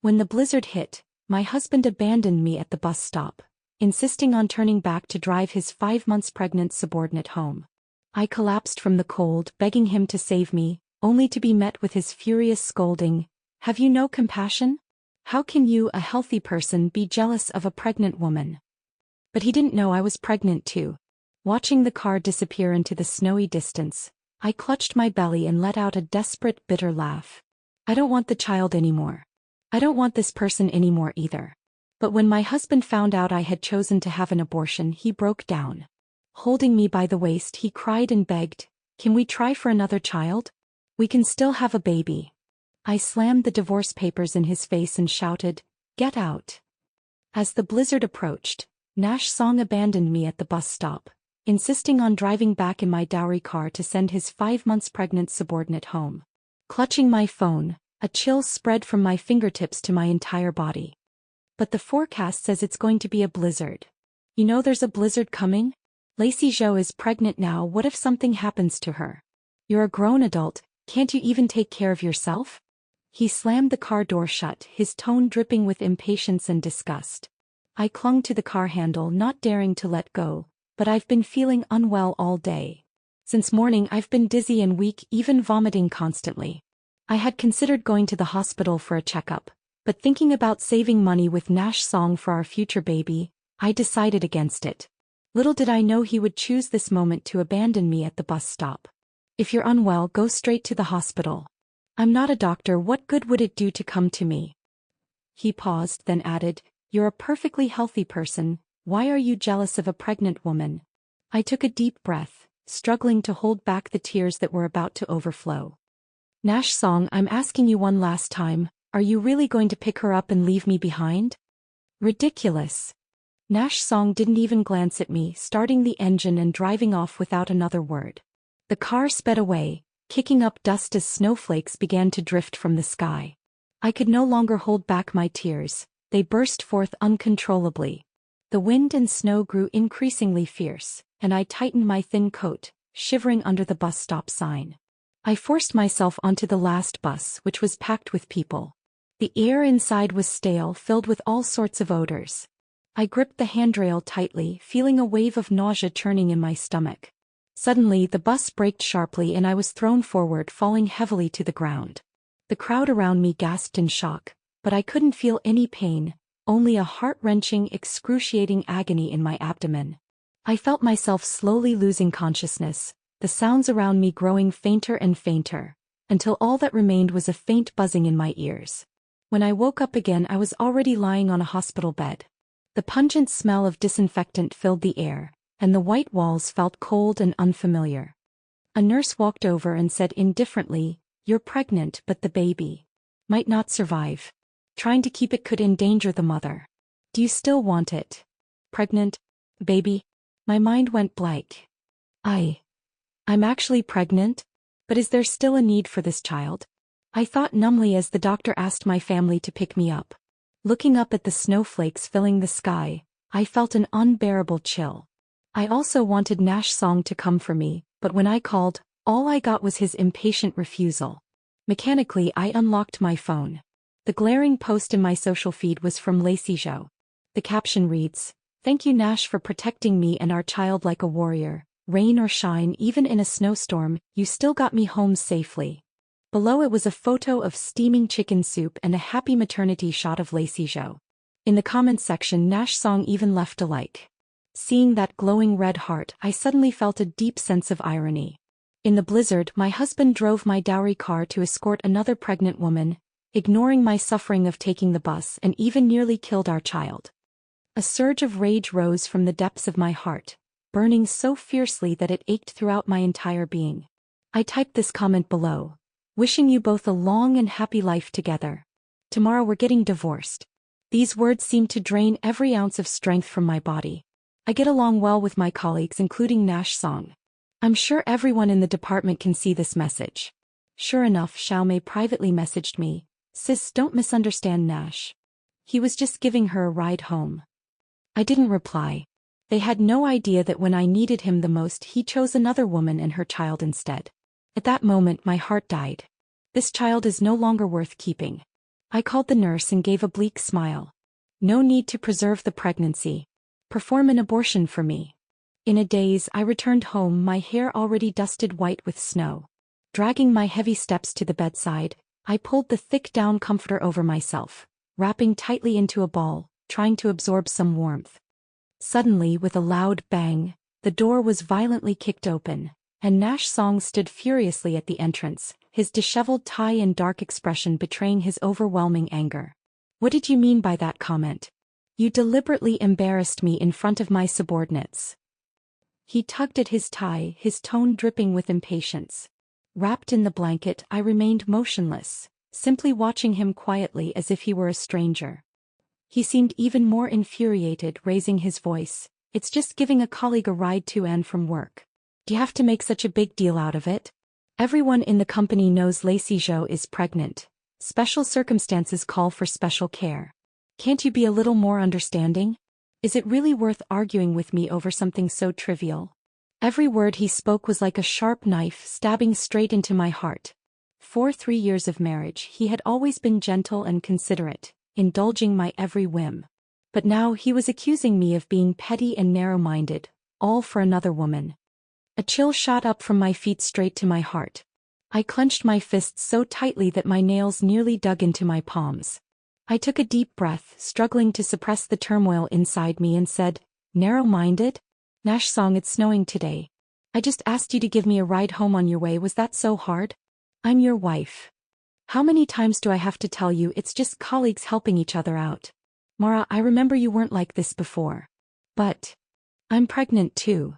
When the blizzard hit, my husband abandoned me at the bus stop, insisting on turning back to drive his 5 months pregnant subordinate home. I collapsed from the cold, begging him to save me, only to be met with his furious scolding. "Have you no compassion? How can you, a healthy person, be jealous of a pregnant woman?" But he didn't know I was pregnant too. Watching the car disappear into the snowy distance, I clutched my belly and let out a desperate, bitter laugh. I don't want the child anymore. I don't want this person anymore either. But when my husband found out I had chosen to have an abortion, he broke down. Holding me by the waist, he cried and begged, "Can we try for another child? We can still have a baby." I slammed the divorce papers in his face and shouted, "Get out." As the blizzard approached, Nash Song abandoned me at the bus stop, insisting on driving back in my dowry car to send his 5 months pregnant subordinate home. Clutching my phone, a chill spread from my fingertips to my entire body. "But the forecast says it's going to be a blizzard. You know there's a blizzard coming? Lacey Jo is pregnant now. What if something happens to her? You're a grown adult, can't you even take care of yourself?" He slammed the car door shut, his tone dripping with impatience and disgust. I clung to the car handle, not daring to let go, but I've been feeling unwell all day. Since morning I've been dizzy and weak, even vomiting constantly. I had considered going to the hospital for a checkup, but thinking about saving money with Nash Song for our future baby, I decided against it. Little did I know he would choose this moment to abandon me at the bus stop. "If you're unwell, go straight to the hospital. I'm not a doctor, what good would it do to come to me?" He paused, then added, "You're a perfectly healthy person, why are you jealous of a pregnant woman?" I took a deep breath, struggling to hold back the tears that were about to overflow. "Nash Song, I'm asking you one last time, are you really going to pick her up and leave me behind?" Ridiculous. Nash Song didn't even glance at me, starting the engine and driving off without another word. The car sped away, kicking up dust as snowflakes began to drift from the sky. I could no longer hold back my tears, they burst forth uncontrollably. The wind and snow grew increasingly fierce, and I tightened my thin coat, shivering under the bus stop sign. I forced myself onto the last bus, which was packed with people. The air inside was stale, filled with all sorts of odors. I gripped the handrail tightly, feeling a wave of nausea churning in my stomach. Suddenly, the bus braked sharply and I was thrown forward, falling heavily to the ground. The crowd around me gasped in shock, but I couldn't feel any pain, only a heart-wrenching, excruciating agony in my abdomen. I felt myself slowly losing consciousness, the sounds around me growing fainter and fainter, until all that remained was a faint buzzing in my ears. When I woke up again, I was already lying on a hospital bed. The pungent smell of disinfectant filled the air, and the white walls felt cold and unfamiliar. A nurse walked over and said indifferently, "You're pregnant, but the baby might not survive. Trying to keep it could endanger the mother. Do you still want it? Pregnant? Baby?" My mind went blank. I'm actually pregnant? But is there still a need for this child? I thought numbly as the doctor asked my family to pick me up. Looking up at the snowflakes filling the sky, I felt an unbearable chill. I also wanted Nash Song to come for me, but when I called, all I got was his impatient refusal. Mechanically, I unlocked my phone. The glaring post in my social feed was from Lacey Jo. The caption reads, "Thank you Nash for protecting me and our child like a warrior. Rain or shine, even in a snowstorm, you still got me home safely." Below it was a photo of steaming chicken soup and a happy maternity shot of Lacey Jo. In the comments section, Nash Song even left a like. Seeing that glowing red heart, I suddenly felt a deep sense of irony. In the blizzard, my husband drove my dowry car to escort another pregnant woman, ignoring my suffering of taking the bus, and even nearly killed our child. A surge of rage rose from the depths of my heart, burning so fiercely that it ached throughout my entire being. I typed this comment below. "Wishing you both a long and happy life together. Tomorrow we're getting divorced." These words seemed to drain every ounce of strength from my body. I get along well with my colleagues, including Nash Song. I'm sure everyone in the department can see this message. Sure enough, Xiaomei privately messaged me, "Sis, don't misunderstand Nash. He was just giving her a ride home." I didn't reply. They had no idea that when I needed him the most, he chose another woman and her child instead. At that moment, my heart died. This child is no longer worth keeping. I called the nurse and gave a bleak smile. No need to preserve the pregnancy. Perform an abortion for me. In a daze I returned home, my hair already dusted white with snow. Dragging my heavy steps to the bedside, I pulled the thick down comforter over myself, wrapping tightly into a ball, trying to absorb some warmth. Suddenly, with a loud bang, the door was violently kicked open, and Nash Song stood furiously at the entrance, his disheveled tie and dark expression betraying his overwhelming anger. What did you mean by that comment? You deliberately embarrassed me in front of my subordinates. He tugged at his tie, his tone dripping with impatience. Wrapped in the blanket, I remained motionless, simply watching him quietly as if he were a stranger. He seemed even more infuriated, raising his voice. It's just giving a colleague a ride to and from work. Do you have to make such a big deal out of it? Everyone in the company knows Lacey Zhou is pregnant. Special circumstances call for special care. Can't you be a little more understanding? Is it really worth arguing with me over something so trivial? Every word he spoke was like a sharp knife stabbing straight into my heart. For 3 years of marriage, he had always been gentle and considerate, indulging my every whim. But now he was accusing me of being petty and narrow-minded, all for another woman. A chill shot up from my feet straight to my heart. I clenched my fists so tightly that my nails nearly dug into my palms. I took a deep breath, struggling to suppress the turmoil inside me, and said, "Narrow-minded? Nash Song, it's snowing today. I just asked you to give me a ride home on your way, was that so hard? I'm your wife. How many times do I have to tell you it's just colleagues helping each other out? Mara, I remember you weren't like this before. But I'm pregnant too."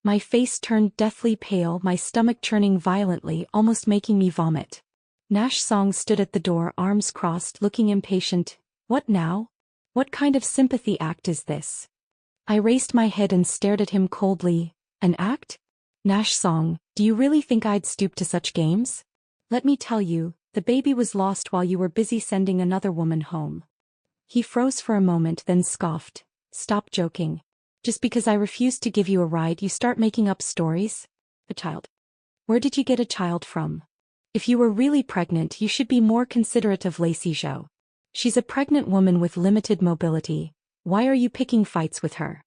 My face turned deathly pale, my stomach churning violently, almost making me vomit. Nash Song stood at the door, arms crossed, looking impatient. What now? What kind of sympathy act is this? I raised my head and stared at him coldly. An act? Nash Song, do you really think I'd stoop to such games? Let me tell you, the baby was lost while you were busy sending another woman home. He froze for a moment, then scoffed. Stop joking. Just because I refused to give you a ride, you start making up stories? A child? Where did you get a child from? If you were really pregnant, you should be more considerate of Lacey Zhou. She's a pregnant woman with limited mobility. Why are you picking fights with her?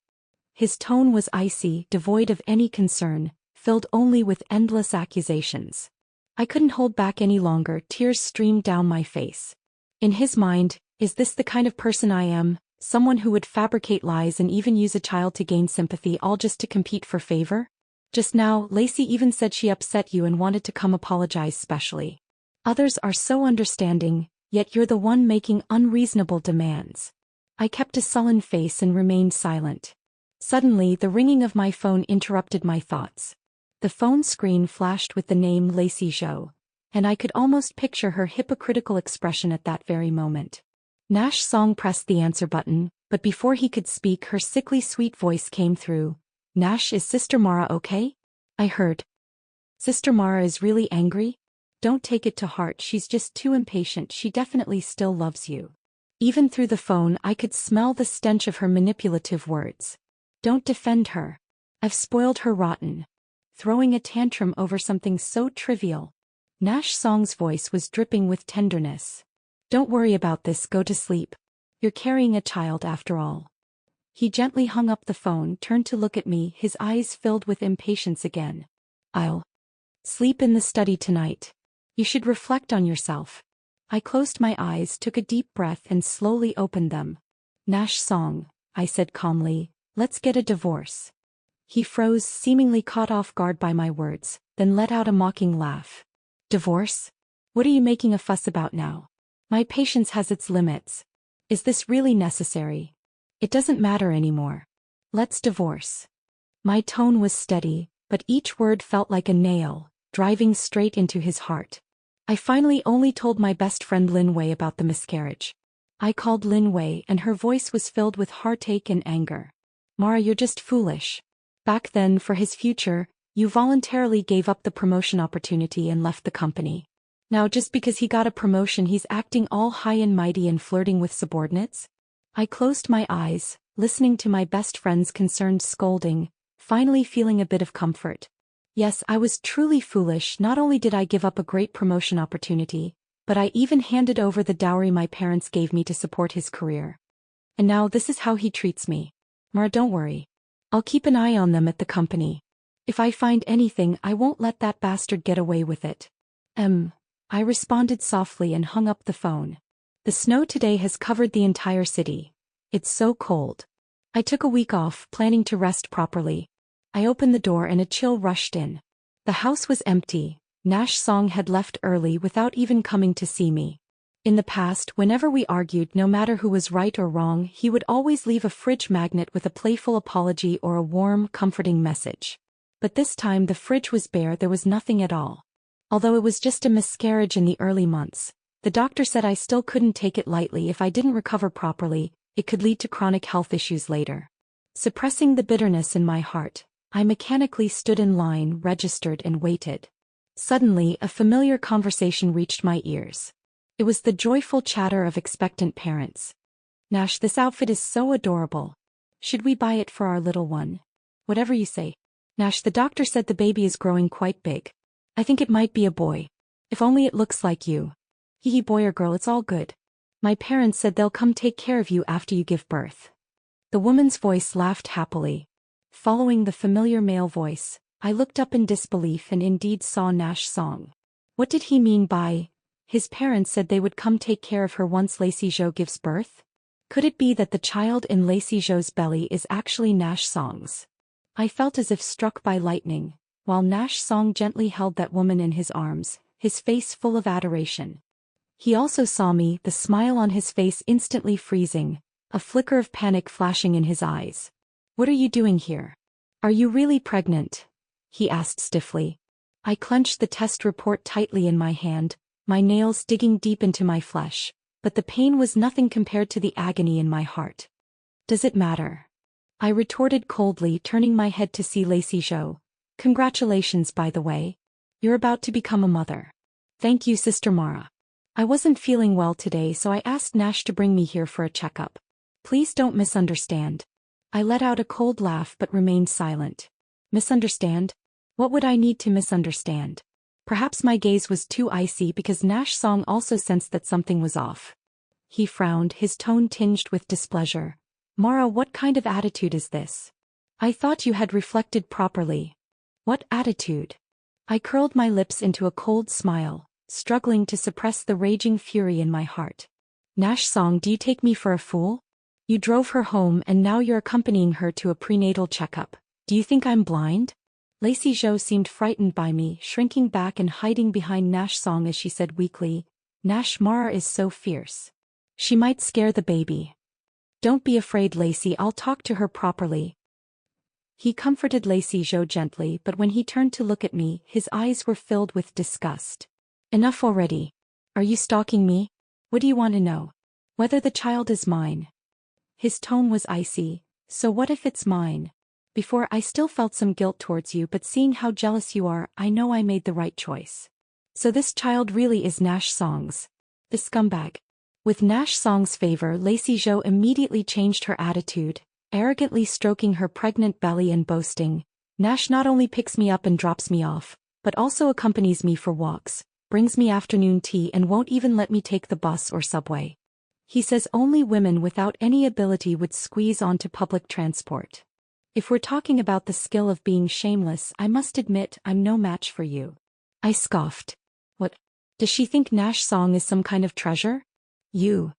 His tone was icy, devoid of any concern, filled only with endless accusations. I couldn't hold back any longer, tears streamed down my face. In his mind, is this the kind of person I am? Someone who would fabricate lies and even use a child to gain sympathy, all just to compete for favor? Just now, Lacey even said she upset you and wanted to come apologize specially. Others are so understanding, yet you're the one making unreasonable demands. I kept a sullen face and remained silent. Suddenly, the ringing of my phone interrupted my thoughts. The phone screen flashed with the name Lacey Zhou, and I could almost picture her hypocritical expression at that very moment. Nash Song pressed the answer button, but before he could speak, her sickly sweet voice came through. Nash, is Sister Mara okay? I heard. Sister Mara is really angry? Don't take it to heart, she's just too impatient, she definitely still loves you. Even through the phone I could smell the stench of her manipulative words. Don't defend her. I've spoiled her rotten. Throwing a tantrum over something so trivial. Nash Song's voice was dripping with tenderness. Don't worry about this, go to sleep. You're carrying a child after all. He gently hung up the phone, turned to look at me, his eyes filled with impatience again. I'll sleep in the study tonight. You should reflect on yourself. I closed my eyes, took a deep breath and slowly opened them. Nash Song, I said calmly, let's get a divorce. He froze, seemingly caught off guard by my words, then let out a mocking laugh. Divorce? What are you making a fuss about now? My patience has its limits. Is this really necessary? It doesn't matter anymore. Let's divorce. My tone was steady, but each word felt like a nail, driving straight into his heart. I finally only told my best friend Lin Wei about the miscarriage. I called Lin Wei and her voice was filled with heartache and anger. Mara, you're just foolish. Back then, for his future, you voluntarily gave up the promotion opportunity and left the company. Now just because he got a promotion he's acting all high and mighty and flirting with subordinates? I closed my eyes, listening to my best friend's concerned scolding, finally feeling a bit of comfort. Yes, I was truly foolish. Not only did I give up a great promotion opportunity, But I even handed over the dowry my parents gave me to support his career. And now this is how he treats me. Mara, don't worry. I'll keep an eye on them at the company. If I find anything, I won't let that bastard get away with it. I responded softly and hung up the phone. The snow today has covered the entire city. It's so cold. I took a week off, planning to rest properly. I opened the door and a chill rushed in. The house was empty. Nash Song had left early without even coming to see me. In the past, whenever we argued, no matter who was right or wrong, he would always leave a fridge magnet with a playful apology or a warm, comforting message. But this time the fridge was bare, there was nothing at all. Although it was just a miscarriage in the early months, the doctor said I still couldn't take it lightly. If I didn't recover properly, it could lead to chronic health issues later. Suppressing the bitterness in my heart, I mechanically stood in line, registered, and waited. Suddenly, a familiar conversation reached my ears. It was the joyful chatter of expectant parents. Nash, this outfit is so adorable. Should we buy it for our little one? Whatever you say. Nash, the doctor said the baby is growing quite big. I think it might be a boy. If only it looks like you. Hee, boy or girl, it's all good. My parents said they'll come take care of you after you give birth. The woman's voice laughed happily. Following the familiar male voice, I looked up in disbelief and indeed saw Nash Song. What did he mean by, his parents said they would come take care of her once Lacey Zhou gives birth? Could it be that the child in Lacey Zhou's belly is actually Nash Song's? I felt as if struck by lightning, while Nash Song gently held that woman in his arms, his face full of adoration. He also saw me, the smile on his face instantly freezing, a flicker of panic flashing in his eyes. What are you doing here? Are you really pregnant? He asked stiffly. I clenched the test report tightly in my hand, my nails digging deep into my flesh, but the pain was nothing compared to the agony in my heart. Does it matter? I retorted coldly, turning my head to see Lacey Zhou. Congratulations, by the way. You're about to become a mother. Thank you, Sister Mara. I wasn't feeling well today, so I asked Nash to bring me here for a checkup. Please don't misunderstand. I let out a cold laugh but remained silent. Misunderstand? What would I need to misunderstand? Perhaps my gaze was too icy because Nash Song also sensed that something was off. He frowned, his tone tinged with displeasure. Mara, what kind of attitude is this? I thought you had reflected properly. What attitude? I curled my lips into a cold smile, struggling to suppress the raging fury in my heart. Nash Song, do you take me for a fool? You drove her home and now you're accompanying her to a prenatal checkup. Do you think I'm blind? Lacey Zhou seemed frightened by me, shrinking back and hiding behind Nash Song as she said weakly, Nash, Mara is so fierce. She might scare the baby. Don't be afraid, Lacey, I'll talk to her properly. He comforted Lacey Zhou gently, but when he turned to look at me, his eyes were filled with disgust. Enough already. Are you stalking me? What do you want to know? Whether the child is mine. His tone was icy. So what if it's mine? Before, I still felt some guilt towards you, but seeing how jealous you are, I know I made the right choice. So this child really is Nash Song's. The scumbag. With Nash Song's favor, Lacey Zhou immediately changed her attitude, arrogantly stroking her pregnant belly and boasting, Nash not only picks me up and drops me off, but also accompanies me for walks, brings me afternoon tea and won't even let me take the bus or subway. He says only women without any ability would squeeze onto public transport. If we're talking about the skill of being shameless, I must admit I'm no match for you. I scoffed. What? Does she think Nash Song is some kind of treasure? You.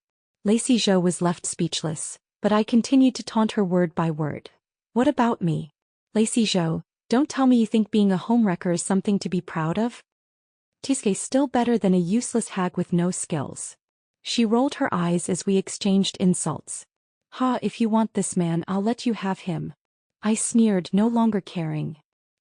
Lacey Zhou was left speechless, but I continued to taunt her word by word. What about me? Lacey Zhou, don't tell me you think being a homewrecker is something to be proud of? Tiske, still better than a useless hag with no skills. She rolled her eyes as we exchanged insults. Ha, if you want this man, I'll let you have him. I sneered, no longer caring.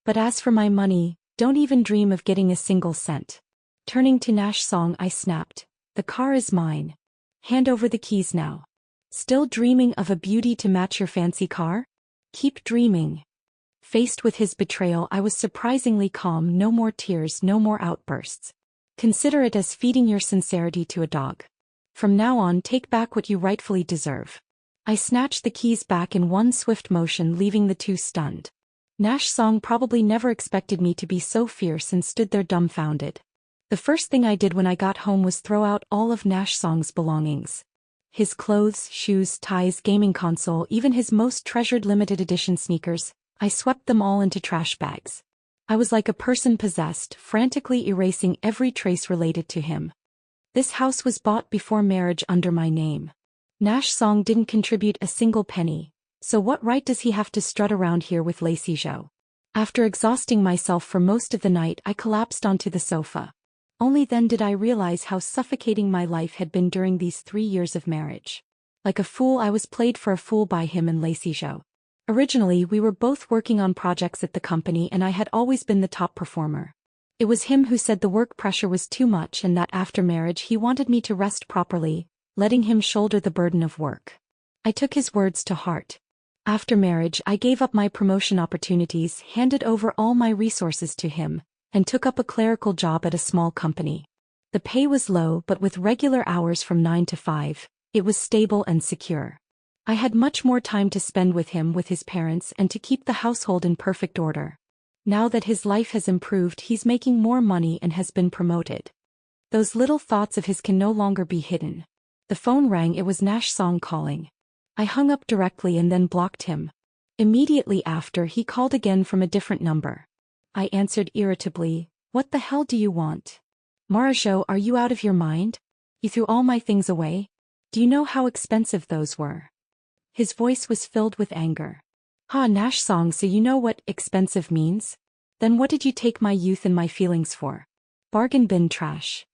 But as for my money, don't even dream of getting a single cent. Turning to Nash Song, I snapped. The car is mine. Hand over the keys now. Still dreaming of a beauty to match your fancy car? Keep dreaming. Faced with his betrayal, I was surprisingly calm. No more tears, no more outbursts. Consider it as feeding your sincerity to a dog. From now on, take back what you rightfully deserve. I snatched the keys back in one swift motion, leaving the two stunned. Nash Song probably never expected me to be so fierce and stood there dumbfounded. The first thing I did when I got home was throw out all of Nash Song's belongings. His clothes, shoes, ties, gaming console, even his most treasured limited edition sneakers, I swept them all into trash bags. I was like a person possessed, frantically erasing every trace related to him. This house was bought before marriage under my name. Nash Song didn't contribute a single penny, so what right does he have to strut around here with Lacey Zhou? After exhausting myself for most of the night, I collapsed onto the sofa. Only then did I realize how suffocating my life had been during these 3 years of marriage. Like a fool, I was played for a fool by him and Lacey Zhou. Originally, we were both working on projects at the company and I had always been the top performer. It was him who said the work pressure was too much and that after marriage he wanted me to rest properly, letting him shoulder the burden of work. I took his words to heart. After marriage, I gave up my promotion opportunities, handed over all my resources to him, and took up a clerical job at a small company. The pay was low, but with regular hours from 9 to 5, it was stable and secure. I had much more time to spend with him, with his parents, and to keep the household in perfect order. Now that his life has improved, he's making more money and has been promoted. Those little thoughts of his can no longer be hidden. The phone rang. It was Nash Song calling. I hung up directly and then blocked him. Immediately after, he called again from a different number. I answered irritably, "What the hell do you want? Marajo, are you out of your mind? You threw all my things away? Do you know how expensive those were?" His voice was filled with anger. "Ha, Nash Song, so you know what expensive means? Then what did you take my youth and my feelings for? Bargain bin trash."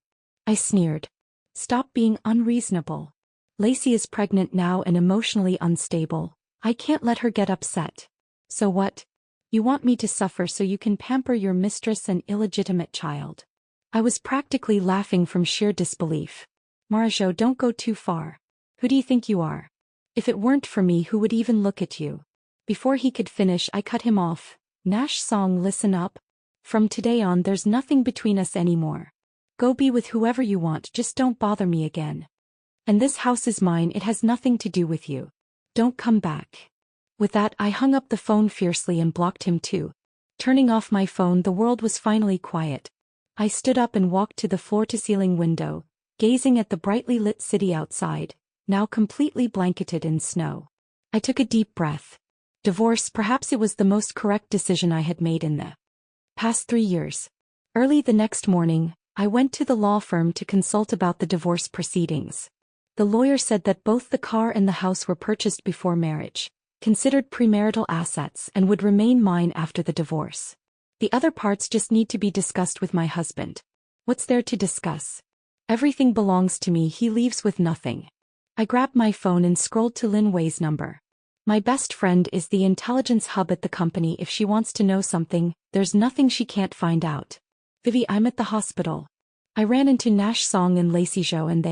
I sneered. "Stop being unreasonable. Lacey is pregnant now and emotionally unstable. I can't let her get upset. So what? You want me to suffer so you can pamper your mistress and illegitimate child?" I was practically laughing from sheer disbelief. "Marajo, don't go too far. Who do you think you are? If it weren't for me, who would even look at you?" Before he could finish, I cut him off. "Nash Song, listen up. From today on, there's nothing between us anymore. Go be with whoever you want, just don't bother me again. And this house is mine, it has nothing to do with you. Don't come back." With that, I hung up the phone fiercely and blocked him too. Turning off my phone, the world was finally quiet. I stood up and walked to the floor-to-ceiling window, gazing at the brightly lit city outside, now completely blanketed in snow. I took a deep breath. Divorce, perhaps it was the most correct decision I had made in the past 3 years. Early the next morning, I went to the law firm to consult about the divorce proceedings. The lawyer said that both the car and the house were purchased before marriage, considered premarital assets, and would remain mine after the divorce. The other parts just need to be discussed with my husband. What's there to discuss? Everything belongs to me, he leaves with nothing. I grabbed my phone and scrolled to Lin Wei's number. My best friend is the intelligence hub at the company. If she wants to know something, there's nothing she can't find out. "Vivi, I'm at the hospital. I ran into Nash Song and Lacey Zhou and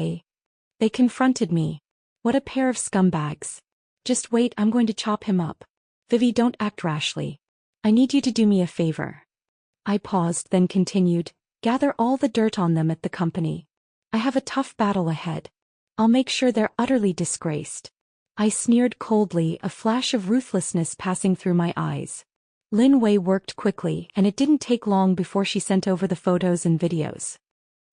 they confronted me. What a pair of scumbags. Just wait, I'm going to chop him up. Vivi, don't act rashly. I need you to do me a favor." I paused, then continued, "Gather all the dirt on them at the company. I have a tough battle ahead. I'll make sure they're utterly disgraced." I sneered coldly, a flash of ruthlessness passing through my eyes. Lin Wei worked quickly, and it didn't take long before she sent over the photos and videos.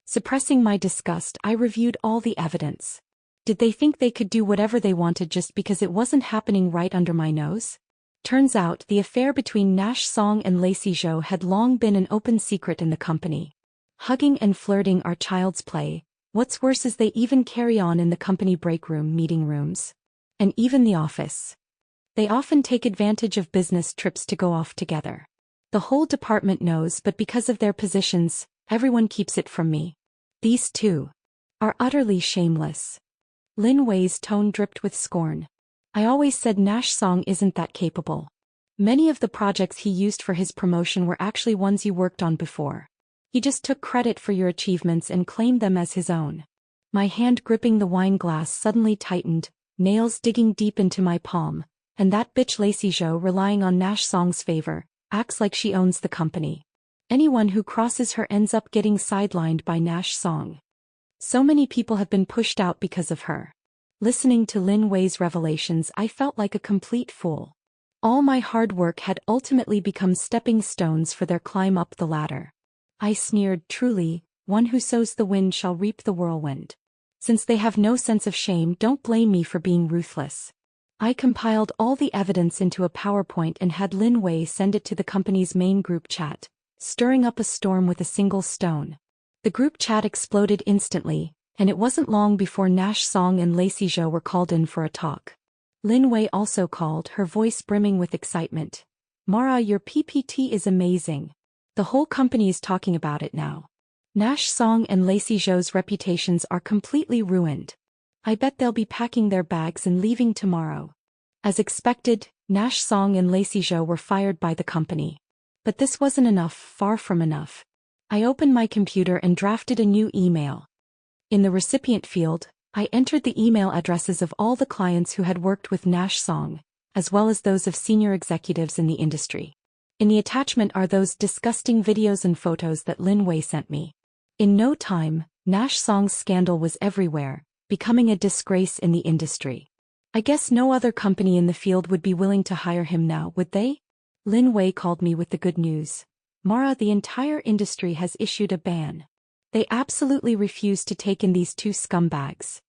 Suppressing my disgust, I reviewed all the evidence. Did they think they could do whatever they wanted just because it wasn't happening right under my nose? Turns out, the affair between Nash Song and Lacey Zhou had long been an open secret in the company. Hugging and flirting are child's play. What's worse is they even carry on in the company break room, meeting rooms, and even the office. They often take advantage of business trips to go off together. The whole department knows, but because of their positions, everyone keeps it from me. These two are utterly shameless. Lin Wei's tone dripped with scorn. "I always said Nash Song isn't that capable. Many of the projects he used for his promotion were actually ones you worked on before. He just took credit for your achievements and claimed them as his own." My hand gripping the wine glass suddenly tightened, nails digging deep into my palm, and that bitch Lacey Zhou, relying on Nash Song's favor, acts like she owns the company. Anyone who crosses her ends up getting sidelined by Nash Song. So many people have been pushed out because of her. Listening to Lin Wei's revelations, I felt like a complete fool. All my hard work had ultimately become stepping stones for their climb up the ladder. I sneered, "Truly, one who sows the wind shall reap the whirlwind. Since they have no sense of shame, don't blame me for being ruthless. I compiled all the evidence into a PowerPoint and had Lin Wei send it to the company's main group chat, stirring up a storm with a single stone. The group chat exploded instantly, and it wasn't long before Nash Song and Lacey Zhou were called in for a talk. Lin Wei also called, her voice brimming with excitement. Mara, your PPT is amazing. The whole company is talking about it now. Nash Song and Lacey Zhou's reputations are completely ruined. I bet they'll be packing their bags and leaving tomorrow. As expected, Nash Song and Lacey Zhou were fired by the company. But this wasn't enough, far from enough. I opened my computer and drafted a new email. In the recipient field, I entered the email addresses of all the clients who had worked with Nash Song, as well as those of senior executives in the industry. In the attachment are those disgusting videos and photos that Lin Wei sent me. In no time, Nash Song's scandal was everywhere, becoming a disgrace in the industry. I guess no other company in the field would be willing to hire him now, would they? Lin Wei called me with the good news. Mara, the entire industry has issued a ban. They absolutely refuse to take in these two scumbags.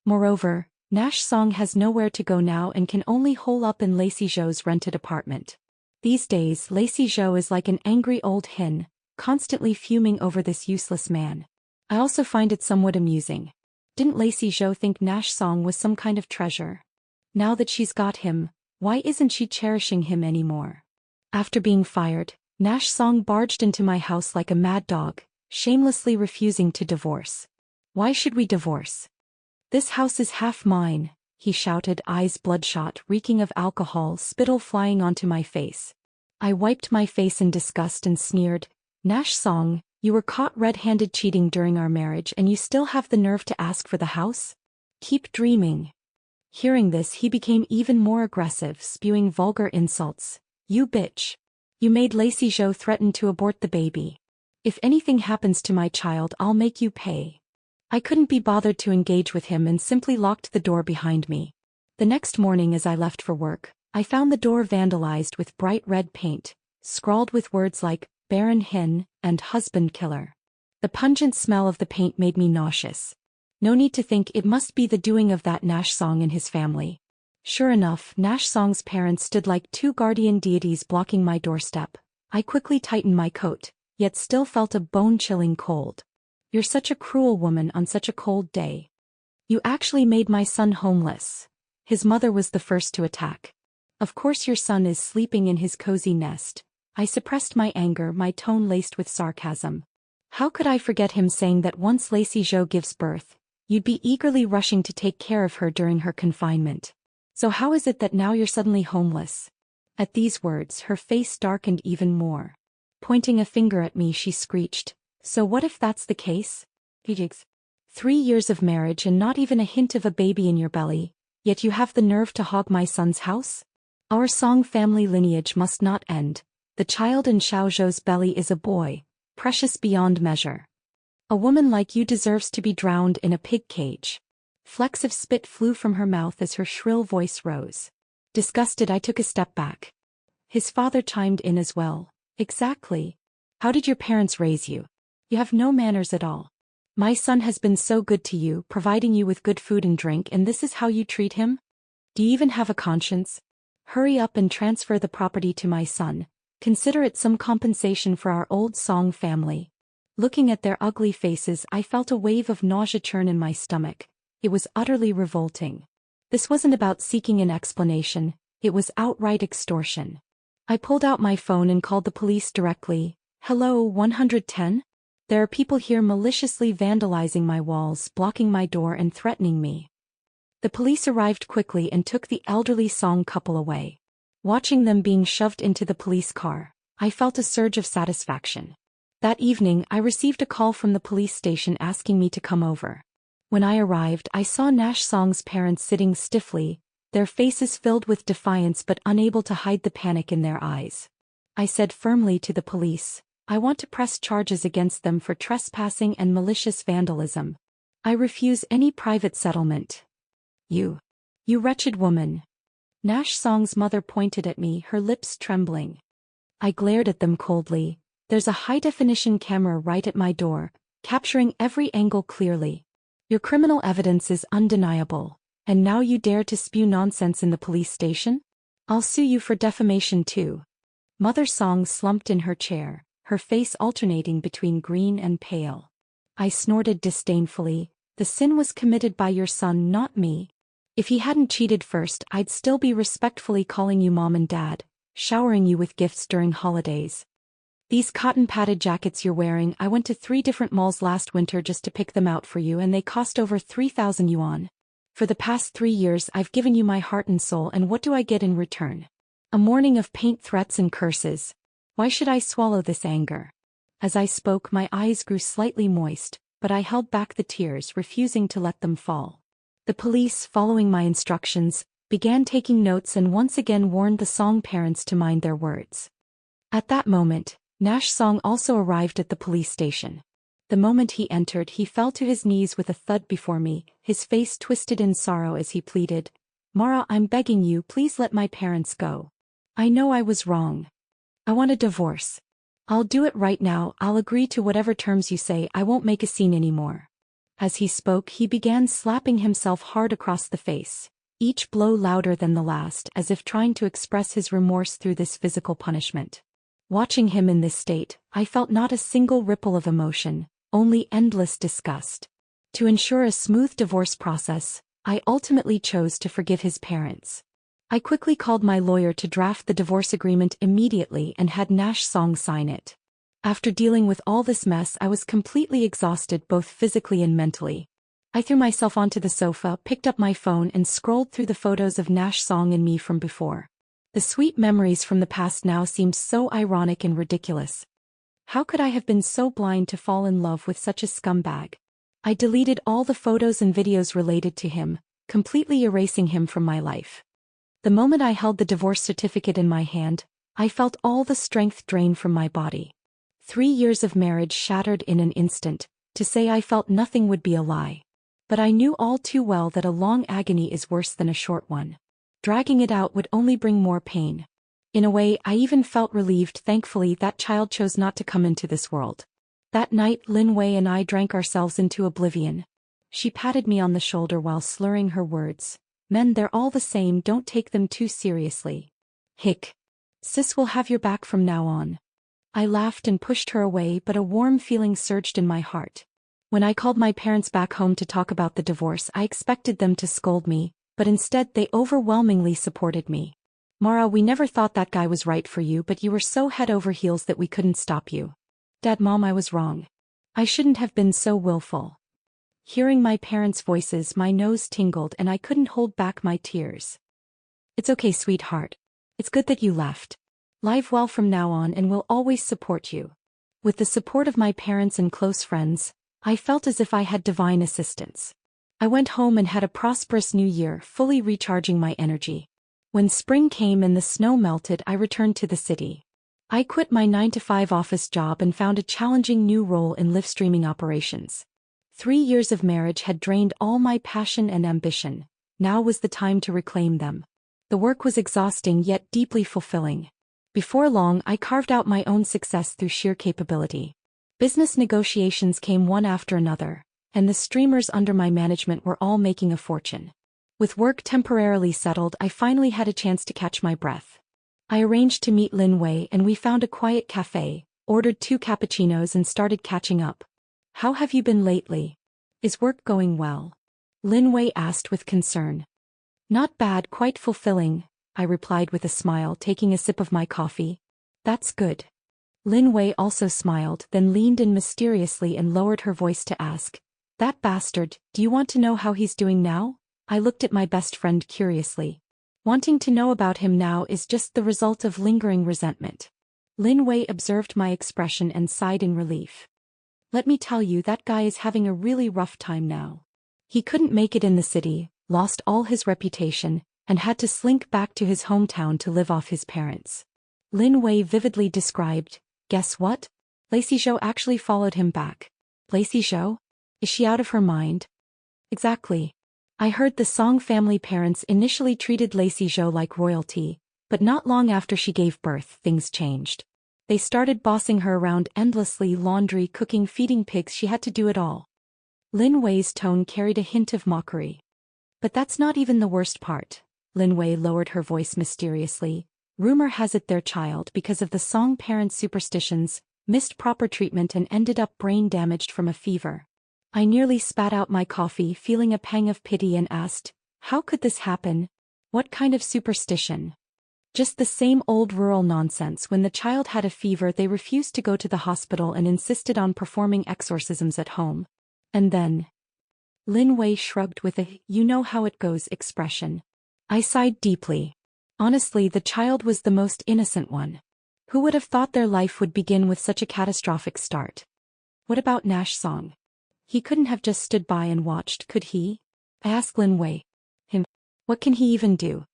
Moreover, Nash Song has nowhere to go now and can only hole up in Lacey Zhou's rented apartment. These days, Lacey Zhou is like an angry old hen, constantly fuming over this useless man. I also find it somewhat amusing. Didn't Lacey Zhou think Nash Song was some kind of treasure? Now that she's got him, why isn't she cherishing him anymore? After being fired, Nash Song barged into my house like a mad dog, shamelessly refusing to divorce. Why should we divorce? This house is half mine, he shouted, eyes bloodshot, reeking of alcohol, spittle flying onto my face. I wiped my face in disgust and sneered, Nash Song, you were caught red-handed cheating during our marriage and you still have the nerve to ask for the house? Keep dreaming. Hearing this, he became even more aggressive, spewing vulgar insults. You bitch. You made Lacey Zhou threaten to abort the baby. If anything happens to my child, I'll make you pay. I couldn't be bothered to engage with him and simply locked the door behind me. The next morning as I left for work, I found the door vandalized with bright red paint, scrawled with words like Baron Hin and Husband Killer. The pungent smell of the paint made me nauseous. No need to think, it must be the doing of that Nash Song and his family. Sure enough, Nash Song's parents stood like two guardian deities blocking my doorstep. I quickly tightened my coat, yet still felt a bone-chilling cold. You're such a cruel woman on such a cold day. You actually made my son homeless. His mother was the first to attack. Of course your son is sleeping in his cozy nest. I suppressed my anger, my tone laced with sarcasm. How could I forget him saying that once Lacey Zhou gives birth, you'd be eagerly rushing to take care of her during her confinement. So how is it that now you're suddenly homeless? At these words, her face darkened even more. Pointing a finger at me, she screeched, so what if that's the case? 3 years of marriage and not even a hint of a baby in your belly, yet you have the nerve to hog my son's house? Our Song family lineage must not end. The child in Xiao Zhou's belly is a boy, precious beyond measure. A woman like you deserves to be drowned in a pig cage. Flecks of spit flew from her mouth as her shrill voice rose. Disgusted, I took a step back. His father chimed in as well. Exactly. How did your parents raise you? You have no manners at all. My son has been so good to you, providing you with good food and drink, and this is how you treat him? Do you even have a conscience? Hurry up and transfer the property to my son. Consider it some compensation for our old Song family. Looking at their ugly faces, I felt a wave of nausea churn in my stomach. It was utterly revolting. This wasn't about seeking an explanation, it was outright extortion. I pulled out my phone and called the police directly. Hello, 110? There are people here maliciously vandalizing my walls, blocking my door and threatening me. The police arrived quickly and took the elderly Song couple away. Watching them being shoved into the police car, I felt a surge of satisfaction. That evening, I received a call from the police station asking me to come over. When I arrived, I saw Nash Song's parents sitting stiffly, their faces filled with defiance but unable to hide the panic in their eyes. I said firmly to the police, I want to press charges against them for trespassing and malicious vandalism. I refuse any private settlement. You wretched woman. Nash Song's mother pointed at me, her lips trembling. I glared at them coldly. There's a high-definition camera right at my door. capturing every angle clearly. Your criminal evidence is undeniable, and now you dare to spew nonsense in the police station? I'll sue you for defamation too. Mother Song slumped in her chair, her face alternating between green and pale. I snorted disdainfully. The sin was committed by your son, not me. If he hadn't cheated first, I'd still be respectfully calling you mom and dad, showering you with gifts during holidays. These cotton-padded jackets you're wearing, I went to 3 different malls last winter just to pick them out for you, and they cost over 3,000 yuan. For the past 3 years I've given you my heart and soul, and what do I get in return? A morning of paint threats and curses. Why should I swallow this anger? As I spoke, my eyes grew slightly moist, but I held back the tears, refusing to let them fall. The police, following my instructions, began taking notes and once again warned the Song parents to mind their words. At that moment, Nash Song also arrived at the police station. The moment he entered, he fell to his knees with a thud before me, his face twisted in sorrow as he pleaded, "Mara, I'm begging you, please let my parents go. I know I was wrong. I want a divorce. I'll do it right now, I'll agree to whatever terms you say, I won't make a scene anymore." As he spoke, he began slapping himself hard across the face, each blow louder than the last, as if trying to express his remorse through this physical punishment. Watching him in this state, I felt not a single ripple of emotion, only endless disgust. To ensure a smooth divorce process, I ultimately chose to forgive his parents. I quickly called my lawyer to draft the divorce agreement immediately and had Nash Song sign it. After dealing with all this mess, I was completely exhausted both physically and mentally. I threw myself onto the sofa, picked up my phone and scrolled through the photos of Nash Song and me from before. The sweet memories from the past now seemed so ironic and ridiculous. How could I have been so blind to fall in love with such a scumbag? I deleted all the photos and videos related to him, completely erasing him from my life. The moment I held the divorce certificate in my hand, I felt all the strength drain from my body. 3 years of marriage shattered in an instant. To say I felt nothing would be a lie. But I knew all too well that a long agony is worse than a short one. Dragging it out would only bring more pain. In a way, I even felt relieved. Thankfully, that child chose not to come into this world. That night, Lin Wei and I drank ourselves into oblivion. She patted me on the shoulder while slurring her words. "Men, they're all the same, don't take them too seriously. Hick. Sis will have your back from now on." I laughed and pushed her away, but a warm feeling surged in my heart. When I called my parents back home to talk about the divorce, I expected them to scold me, but instead they overwhelmingly supported me. "Mara, we never thought that guy was right for you, but you were so head over heels that we couldn't stop you." "Dad, Mom, I was wrong. I shouldn't have been so willful." Hearing my parents' voices, my nose tingled and I couldn't hold back my tears. "It's okay, sweetheart. It's good that you left. Live well from now on and we'll always support you." With the support of my parents and close friends, I felt as if I had divine assistance. I went home and had a prosperous new year, fully recharging my energy. When spring came and the snow melted, I returned to the city. I quit my 9-to-5 office job and found a challenging new role in live streaming operations. 3 years of marriage had drained all my passion and ambition. Now was the time to reclaim them. The work was exhausting yet deeply fulfilling. Before long, I carved out my own success through sheer capability. Business negotiations came one after another, and the streamers under my management were all making a fortune. With work temporarily settled, I finally had a chance to catch my breath. I arranged to meet Lin Wei and we found a quiet cafe, ordered 2 cappuccinos and started catching up. "How have you been lately? Is work going well?" Lin Wei asked with concern. "Not bad, quite fulfilling," I replied with a smile, taking a sip of my coffee. "That's good." Lin Wei also smiled, then leaned in mysteriously and lowered her voice to ask, "That bastard, do you want to know how he's doing now?" I looked at my best friend curiously. Wanting to know about him now is just the result of lingering resentment. Lin Wei observed my expression and sighed in relief. "Let me tell you, that guy is having a really rough time now. He couldn't make it in the city, lost all his reputation, and had to slink back to his hometown to live off his parents." Lin Wei vividly described, "Guess what? Lacey Zhou actually followed him back." "Lacey Zhou? Is she out of her mind?" "Exactly. I heard the Song family parents initially treated Lacey Zhou like royalty, but not long after she gave birth, things changed. They started bossing her around endlessly, laundry, cooking, feeding pigs. She had to do it all. Lin Wei's tone carried a hint of mockery. But that's not even the worst part. Lin Wei lowered her voice mysteriously. Rumor has it their child, because of the Song parents' superstitions, missed proper treatment and ended up brain damaged from a fever. I nearly spat out my coffee, feeling a pang of pity, and asked, how could this happen? What kind of superstition? Just the same old rural nonsense. When the child had a fever, they refused to go to the hospital and insisted on performing exorcisms at home. And then Lin Wei shrugged with a "you know how it goes" expression. I sighed deeply. Honestly, the child was the most innocent one. Who would have thought their life would begin with such a catastrophic start? What about Nash Song? He couldn't have just stood by and watched, could he? I asked Lin Wei. What can he even do?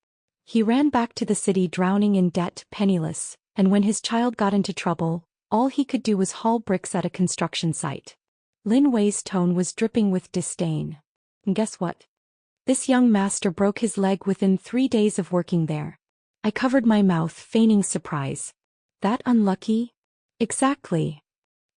He ran back to the city drowning in debt, penniless, and when his child got into trouble, all he could do was haul bricks at a construction site. Lin Wei's tone was dripping with disdain. And guess what? This young master broke his leg within 3 days of working there. I covered my mouth, feigning surprise. That unlucky? Exactly.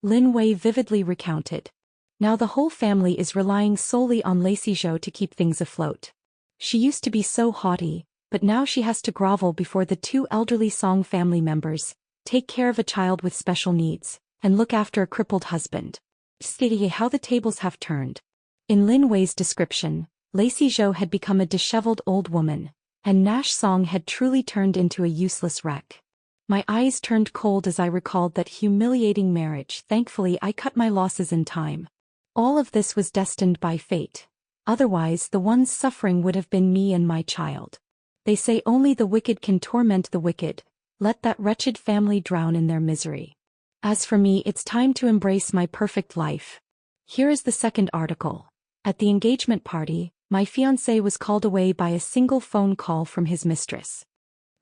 Lin Wei vividly recounted. Now the whole family is relying solely on Lacey Zhou to keep things afloat. She used to be so haughty, but now she has to grovel before the 2 elderly Song family members, take care of a child with special needs, and look after a crippled husband. See how the tables have turned. In Lin Wei's description, Lacey Zhou had become a disheveled old woman, and Nash Song had truly turned into a useless wreck. My eyes turned cold as I recalled that humiliating marriage. Thankfully, I cut my losses in time. All of this was destined by fate. Otherwise, the ones suffering would have been me and my child. They say only the wicked can torment the wicked. Let that wretched family drown in their misery. As for me, it's time to embrace my perfect life. Here is the second article. At the engagement party, my fiancé was called away by a single phone call from his mistress.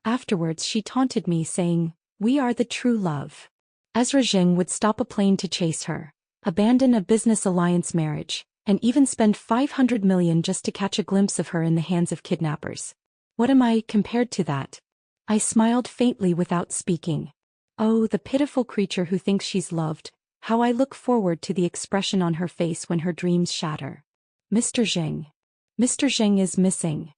Afterwards, she taunted me, saying, "We are the true love." Ezra Jing would stop a plane to chase her, abandon a business alliance marriage, and even spend 500 million just to catch a glimpse of her in the hands of kidnappers. What am I compared to that? I smiled faintly without speaking. Oh, the pitiful creature who thinks she's loved. How I look forward to the expression on her face when her dreams shatter. Mr. Zheng. Mr. Zheng is missing.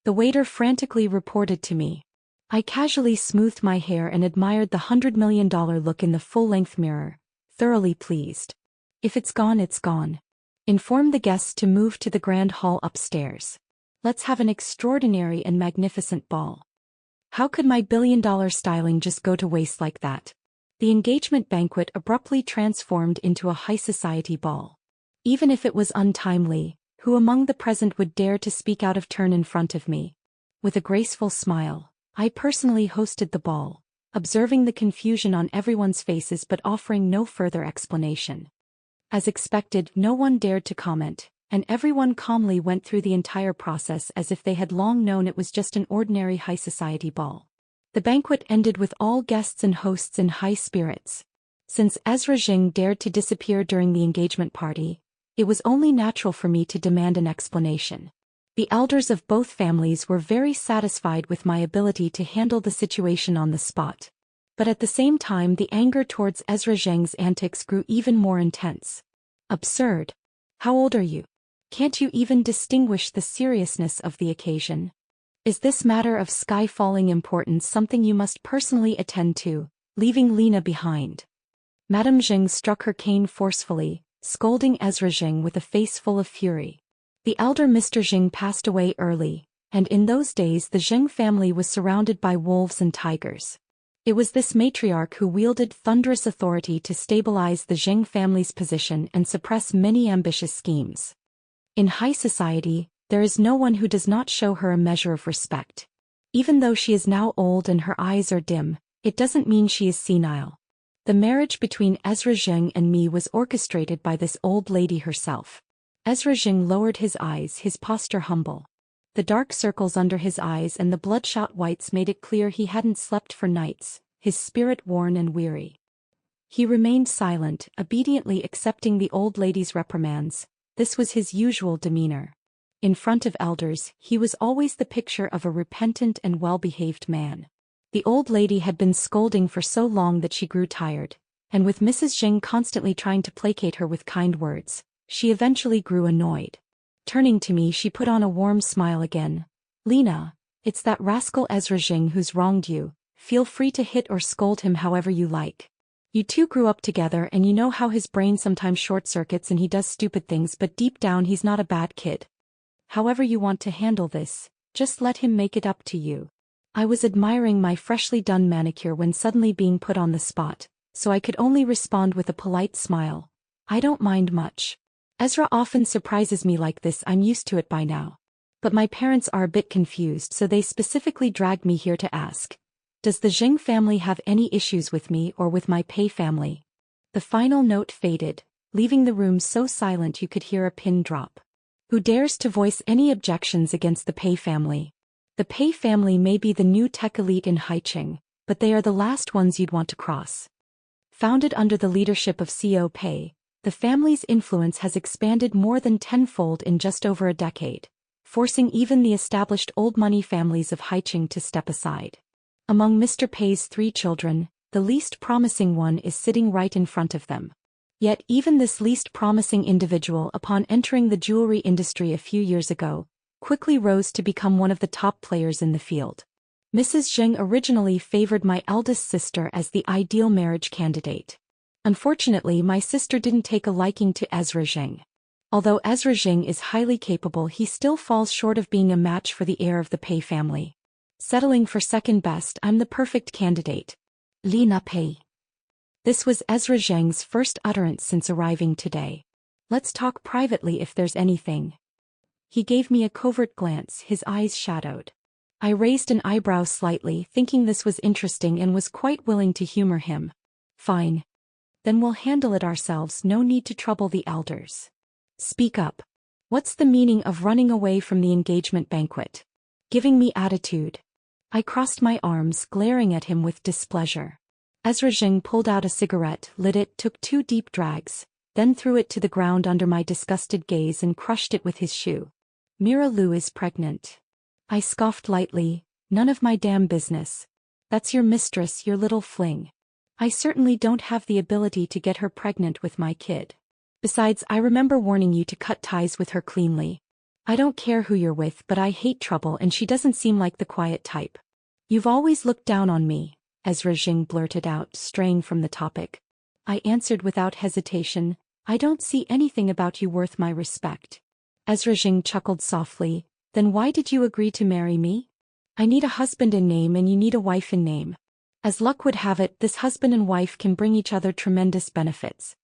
The waiter frantically reported to me. I casually smoothed my hair and admired the $100 million look in the full-length mirror, thoroughly pleased. If it's gone, it's gone. Inform the guests to move to the grand hall upstairs. Let's have an extraordinary and magnificent ball. How could my billion-dollar styling just go to waste like that? The engagement banquet abruptly transformed into a high society ball. Even if it was untimely, who among the present would dare to speak out of turn in front of me? With a graceful smile, I personally hosted the ball, observing the confusion on everyone's faces but offering no further explanation. As expected, no one dared to comment, and everyone calmly went through the entire process as if they had long known it was just an ordinary high society ball. The banquet ended with all guests and hosts in high spirits. Since Ezra Jing dared to disappear during the engagement party, it was only natural for me to demand an explanation. The elders of both families were very satisfied with my ability to handle the situation on the spot. But at the same time, the anger towards Ezra Zheng's antics grew even more intense. Absurd. How old are you? Can't you even distinguish the seriousness of the occasion? Is this matter of sky-falling importance something you must personally attend to, leaving Lena behind? Madame Zheng struck her cane forcefully, scolding Ezra Zheng with a face full of fury. The elder Mr. Zheng passed away early, and in those days the Zheng family was surrounded by wolves and tigers. It was this matriarch who wielded thunderous authority to stabilize the Zheng family's position and suppress many ambitious schemes. In high society, there is no one who does not show her a measure of respect. Even though she is now old and her eyes are dim, it doesn't mean she is senile. The marriage between Ezra Zheng and me was orchestrated by this old lady herself. Ezra Zheng lowered his eyes, his posture humble. The dark circles under his eyes and the bloodshot whites made it clear he hadn't slept for nights, his spirit worn and weary. He remained silent, obediently accepting the old lady's reprimands. This was his usual demeanor. In front of elders, he was always the picture of a repentant and well-behaved man. The old lady had been scolding for so long that she grew tired, and with Mrs. Jing constantly trying to placate her with kind words, she eventually grew annoyed. Turning to me, she put on a warm smile again. "Lena, it's that rascal Ezra Jing who's wronged you. Feel free to hit or scold him however you like. You two grew up together and you know how his brain sometimes short-circuits and he does stupid things, but deep down he's not a bad kid. However you want to handle this, just let him make it up to you." I was admiring my freshly done manicure when suddenly being put on the spot, so I could only respond with a polite smile. "I don't mind much. Ezra often surprises me like this, I'm used to it by now. But my parents are a bit confused, so they specifically dragged me here to ask, does the Jing family have any issues with me or with my Pei family?" The final note faded, leaving the room so silent you could hear a pin drop. Who dares to voice any objections against the Pei family? The Pei family may be the new tech elite in Haicheng, but they are the last ones you'd want to cross. Founded under the leadership of CEO Pei, the family's influence has expanded more than tenfold in just over a decade, forcing even the established old money families of Haicheng to step aside. Among Mr. Pei's 3 children, the least promising one is sitting right in front of them. Yet even this least promising individual, upon entering the jewelry industry a few years ago, quickly rose to become one of the top players in the field. Mrs. Jing originally favored my eldest sister as the ideal marriage candidate. Unfortunately, my sister didn't take a liking to Ezra Jing. Although Ezra Jing is highly capable, he still falls short of being a match for the heir of the Pei family. Settling for second best, I'm the perfect candidate. Lena Pei. This was Ezra Zheng's first utterance since arriving today. "Let's talk privately if there's anything." He gave me a covert glance, his eyes shadowed. I raised an eyebrow slightly, thinking this was interesting, and was quite willing to humor him. "Fine. Then we'll handle it ourselves, no need to trouble the elders. Speak up. What's the meaning of running away from the engagement banquet? Giving me attitude?" I crossed my arms, glaring at him with displeasure. Ezra Jing pulled out a cigarette, lit it, took 2 deep drags, then threw it to the ground under my disgusted gaze and crushed it with his shoe. "Mira Lu is pregnant." I scoffed lightly. "None of my damn business. That's your mistress, your little fling. I certainly don't have the ability to get her pregnant with my kid. Besides, I remember warning you to cut ties with her cleanly. I don't care who you're with, but I hate trouble and she doesn't seem like the quiet type." "You've always looked down on me," Ezra Jing blurted out, straying from the topic. I answered without hesitation, "I don't see anything about you worth my respect." Ezra Jing chuckled softly. "Then why did you agree to marry me?" "I need a husband in name and you need a wife in name. As luck would have it, this husband and wife can bring each other tremendous benefits."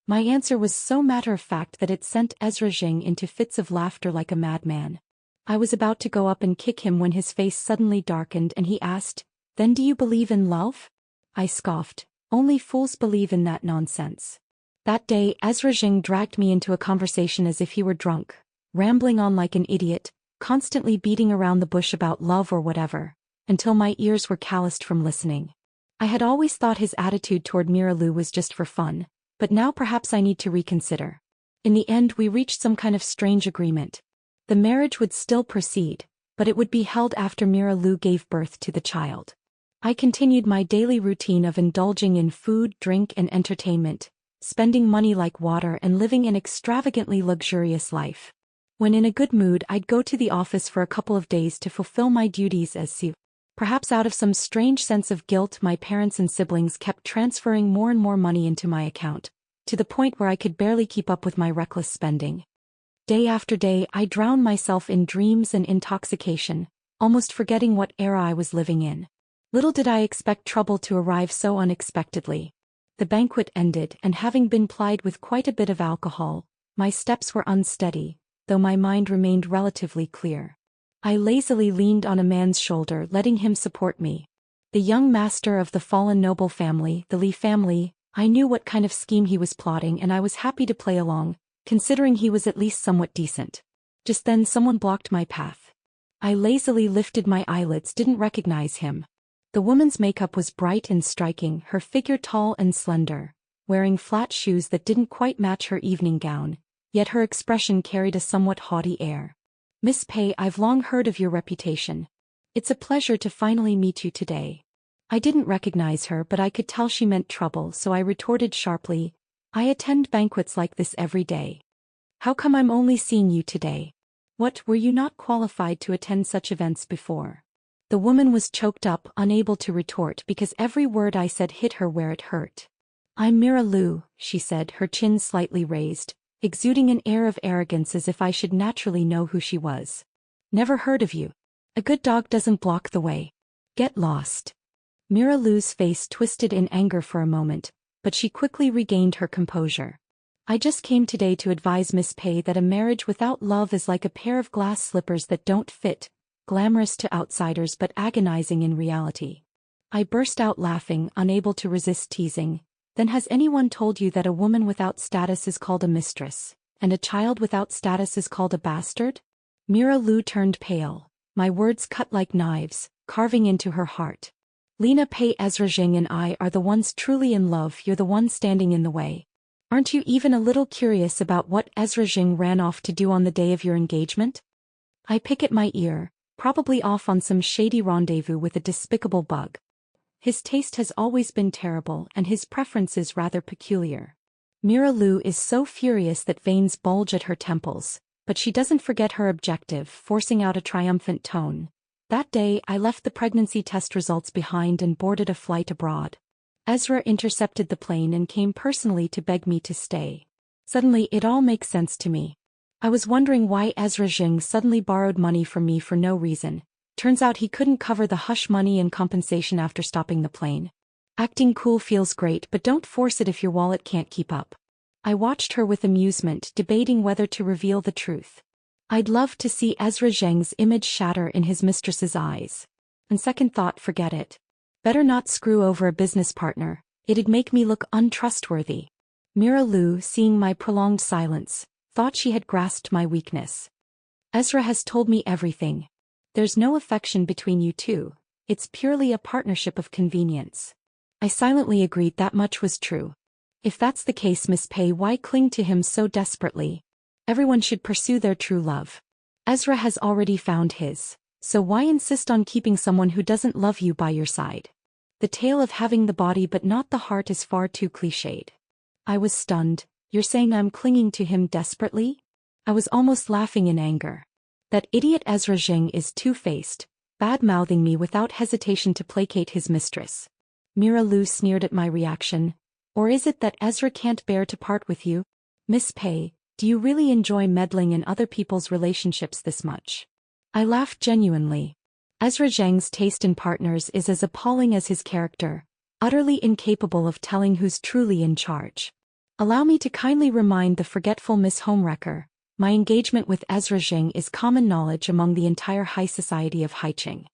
My answer was so matter-of-fact that it sent Ezra Jing into fits of laughter like a madman. I was about to go up and kick him when his face suddenly darkened and he asked, "Then do you believe in love?" I scoffed. "Only fools believe in that nonsense." That day, Ezra Jing dragged me into a conversation as if he were drunk, rambling on like an idiot, constantly beating around the bush about love or whatever, until my ears were calloused from listening. I had always thought his attitude toward Mira Lu was just for fun, but now perhaps I need to reconsider. In the end, we reached some kind of strange agreement. The marriage would still proceed, but it would be held after Mira Lu gave birth to the child. I continued my daily routine of indulging in food, drink, and entertainment, spending money like water and living an extravagantly luxurious life. When in a good mood, I'd go to the office for a couple of days to fulfill my duties as CEO. Perhaps out of some strange sense of guilt, my parents and siblings kept transferring more and more money into my account, to the point where I could barely keep up with my reckless spending. Day after day, I drowned myself in dreams and intoxication, almost forgetting what era I was living in. Little did I expect trouble to arrive so unexpectedly. The banquet ended, and having been plied with quite a bit of alcohol, my steps were unsteady, though my mind remained relatively clear. I lazily leaned on a man's shoulder, letting him support me. The young master of the fallen noble family, the Li family. I knew what kind of scheme he was plotting and I was happy to play along, considering he was at least somewhat decent. Just then someone blocked my path. I lazily lifted my eyelids, didn't recognize him. The woman's makeup was bright and striking, her figure tall and slender, wearing flat shoes that didn't quite match her evening gown, yet her expression carried a somewhat haughty air. "Miss Pei, I've long heard of your reputation. It's a pleasure to finally meet you today." I didn't recognize her, but I could tell she meant trouble, so I retorted sharply, I attend banquets like this every day. How come I'm only seeing you today? What, were you not qualified to attend such events before? The woman was choked up, unable to retort because every word I said hit her where it hurt. I'm Mira Lu, she said, her chin slightly raised, exuding an air of arrogance as if I should naturally know who she was. Never heard of you. A good dog doesn't block the way. Get lost. Mira Lu's face twisted in anger for a moment, but she quickly regained her composure. I just came today to advise Miss Pei that a marriage without love is like a pair of glass slippers that don't fit, glamorous to outsiders but agonizing in reality. I burst out laughing, unable to resist teasing. Then has anyone told you that a woman without status is called a mistress, and a child without status is called a bastard? Mira Lu turned pale. My words cut like knives, carving into her heart. Lena Pei, Ezra Jing and I are the ones truly in love, you're the one standing in the way. Aren't you even a little curious about what Ezra Jing ran off to do on the day of your engagement? I pick at my ear, probably off on some shady rendezvous with a despicable bug. His taste has always been terrible and his preferences rather peculiar. Mira Lu is so furious that veins bulge at her temples, but she doesn't forget her objective, forcing out a triumphant tone. That day I left the pregnancy test results behind and boarded a flight abroad. Ezra intercepted the plane and came personally to beg me to stay. Suddenly it all makes sense to me. I was wondering why Ezra Jing suddenly borrowed money from me for no reason. Turns out he couldn't cover the hush money and compensation after stopping the plane. Acting cool feels great, but don't force it if your wallet can't keep up. I watched her with amusement, debating whether to reveal the truth. I'd love to see Ezra Zheng's image shatter in his mistress's eyes. On second thought, forget it. Better not screw over a business partner, it'd make me look untrustworthy. Mira Lu, seeing my prolonged silence, thought she had grasped my weakness. Ezra has told me everything. There's no affection between you two, it's purely a partnership of convenience. I silently agreed that much was true. If that's the case, Miss Pei, why cling to him so desperately? Everyone should pursue their true love. Ezra has already found his, so why insist on keeping someone who doesn't love you by your side? The tale of having the body but not the heart is far too cliched. I was stunned. You're saying I'm clinging to him desperately? I was almost laughing in anger. That idiot Ezra Jing is two-faced, bad-mouthing me without hesitation to placate his mistress. Mira Lu sneered at my reaction. Or is it that Ezra can't bear to part with you? Miss Pei, do you really enjoy meddling in other people's relationships this much? I laughed genuinely. Ezra Zheng's taste in partners is as appalling as his character, utterly incapable of telling who's truly in charge. Allow me to kindly remind the forgetful Miss Homewrecker, my engagement with Ezra Zheng is common knowledge among the entire high society of Haicheng.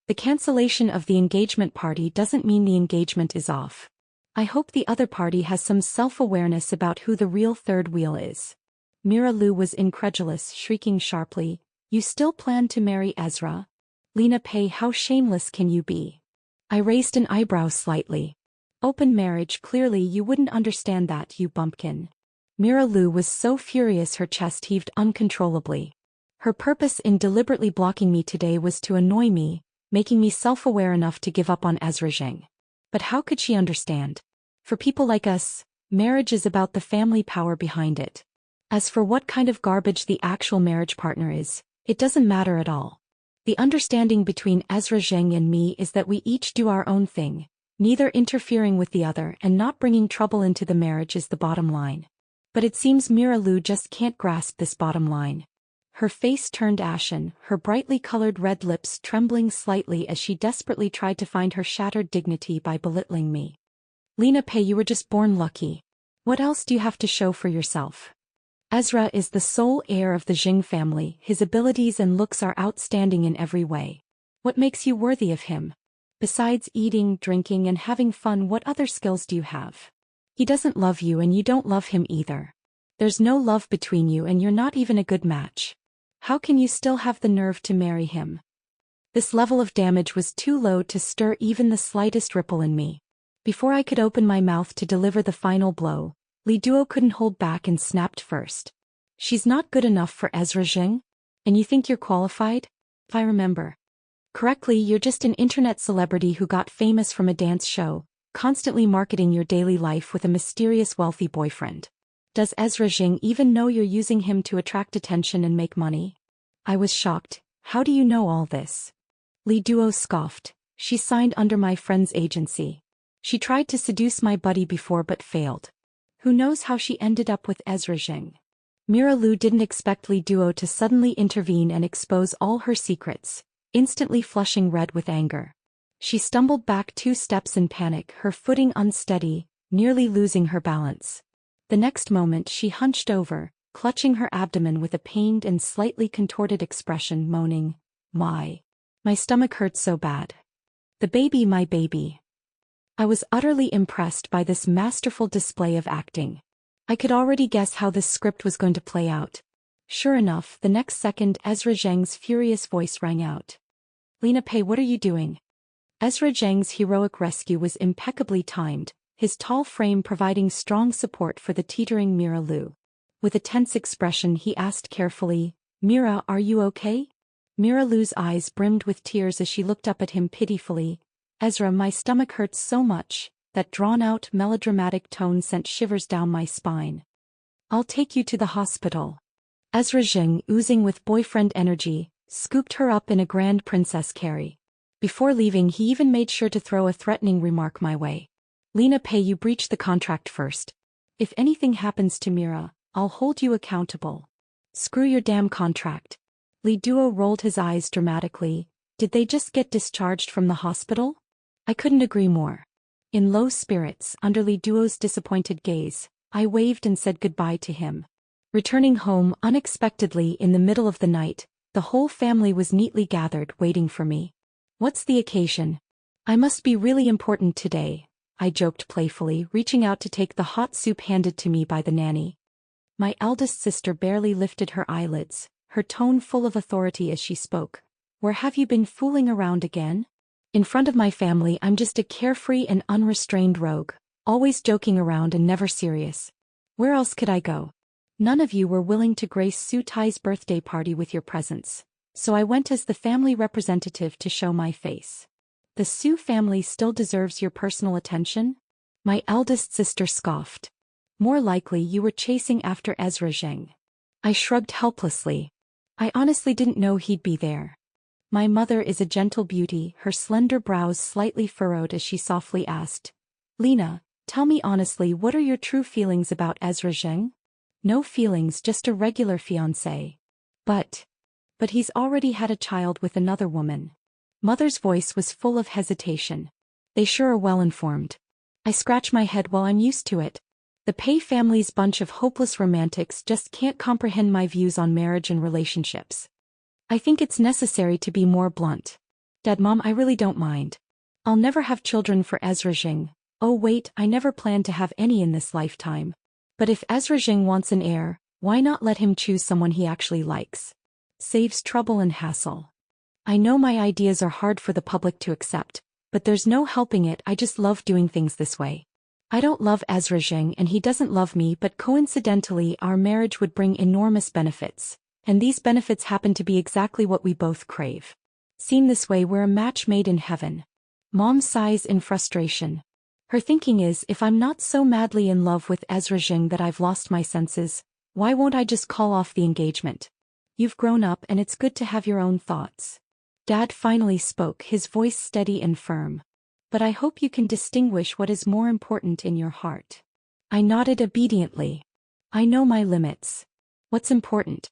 The cancellation of the engagement party doesn't mean the engagement is off. I hope the other party has some self-awareness about who the real third wheel is. Mira Lu was incredulous, shrieking sharply, You still plan to marry Ezra? Lena Pei, how shameless can you be? I raised an eyebrow slightly. Open marriage, clearly you wouldn't understand that, you bumpkin. Mira Lu was so furious her chest heaved uncontrollably. Her purpose in deliberately blocking me today was to annoy me, making me self-aware enough to give up on Ezra Zheng. But how could she understand? For people like us, marriage is about the family power behind it. As for what kind of garbage the actual marriage partner is, it doesn't matter at all. The understanding between Ezra Zheng and me is that we each do our own thing, neither interfering with the other and not bringing trouble into the marriage is the bottom line. But it seems Mira Lu just can't grasp this bottom line. Her face turned ashen, her brightly colored red lips trembling slightly as she desperately tried to find her shattered dignity by belittling me. Lena Pei, you were just born lucky. What else do you have to show for yourself? Ezra is the sole heir of the Jing family, his abilities and looks are outstanding in every way. What makes you worthy of him? Besides eating, drinking and having fun, what other skills do you have? He doesn't love you and you don't love him either. There's no love between you and you're not even a good match. How can you still have the nerve to marry him? This level of damage was too low to stir even the slightest ripple in me. Before I could open my mouth to deliver the final blow, Li Duo couldn't hold back and snapped first. She's not good enough for Ezra Jing? And you think you're qualified? I remember. Correctly, you're just an internet celebrity who got famous from a dance show, constantly marketing your daily life with a mysterious wealthy boyfriend. Does Ezra Jing even know you're using him to attract attention and make money? I was shocked. How do you know all this? Li Duo scoffed. She signed under my friend's agency. She tried to seduce my buddy before but failed. Who knows how she ended up with Ezra Jing? Mira Lu didn't expect Li Duo to suddenly intervene and expose all her secrets, instantly flushing red with anger. She stumbled back 2 steps in panic, her footing unsteady, nearly losing her balance. The next moment she hunched over, clutching her abdomen with a pained and slightly contorted expression, moaning, My stomach hurts so bad. The baby, my baby. I was utterly impressed by this masterful display of acting. I could already guess how this script was going to play out. Sure enough, the next second Ezra Zheng's furious voice rang out. Lena Pei, what are you doing? Ezra Zheng's heroic rescue was impeccably timed, his tall frame providing strong support for the teetering Mira Lu. With a tense expression he asked carefully, Mira, are you okay? Mira Lu's eyes brimmed with tears as she looked up at him pitifully. Ezra, my stomach hurts so much. That drawn-out melodramatic tone sent shivers down my spine. I'll take you to the hospital. Ezra Jing, oozing with boyfriend energy, scooped her up in a grand princess carry. Before leaving he even made sure to throw a threatening remark my way. Lena Pei, you breached the contract first. If anything happens to Mira, I'll hold you accountable. Screw your damn contract. Li Duo rolled his eyes dramatically. Did they just get discharged from the hospital? I couldn't agree more. In low spirits, under Li Duo's disappointed gaze, I waved and said goodbye to him. Returning home unexpectedly in the middle of the night, the whole family was neatly gathered waiting for me. What's the occasion? I must be really important today, I joked playfully, reaching out to take the hot soup handed to me by the nanny. My eldest sister barely lifted her eyelids, her tone full of authority as she spoke. Where have you been fooling around again? In front of my family I'm just a carefree and unrestrained rogue, always joking around and never serious. Where else could I go? None of you were willing to grace Su Tai's birthday party with your presence, so I went as the family representative to show my face. The Su family still deserves your personal attention? My eldest sister scoffed. More likely you were chasing after Ezra Zheng. I shrugged helplessly. I honestly didn't know he'd be there. My mother is a gentle beauty, her slender brows slightly furrowed as she softly asked, Lena, tell me honestly, what are your true feelings about Ezra Zheng? No feelings, just a regular fiancé. But he's already had a child with another woman. Mother's voice was full of hesitation. They sure are well informed. I scratch my head while I'm used to it. The Pei family's bunch of hopeless romantics just can't comprehend my views on marriage and relationships. I think it's necessary to be more blunt. Dad, Mom, I really don't mind. I'll never have children for Ezra Jing. Oh wait, I never planned to have any in this lifetime. But if Ezra Jing wants an heir, why not let him choose someone he actually likes? Saves trouble and hassle. I know my ideas are hard for the public to accept, but there's no helping it, I just love doing things this way. I don't love Ezra Jing and he doesn't love me, but coincidentally our marriage would bring enormous benefits. And these benefits happen to be exactly what we both crave. Seen this way, we're a match made in heaven. Mom sighs in frustration. Her thinking is, if I'm not so madly in love with Ezra Jing that I've lost my senses, why won't I just call off the engagement? You've grown up and it's good to have your own thoughts. Dad finally spoke, his voice steady and firm. But I hope you can distinguish what is more important in your heart. I nodded obediently. I know my limits. What's important?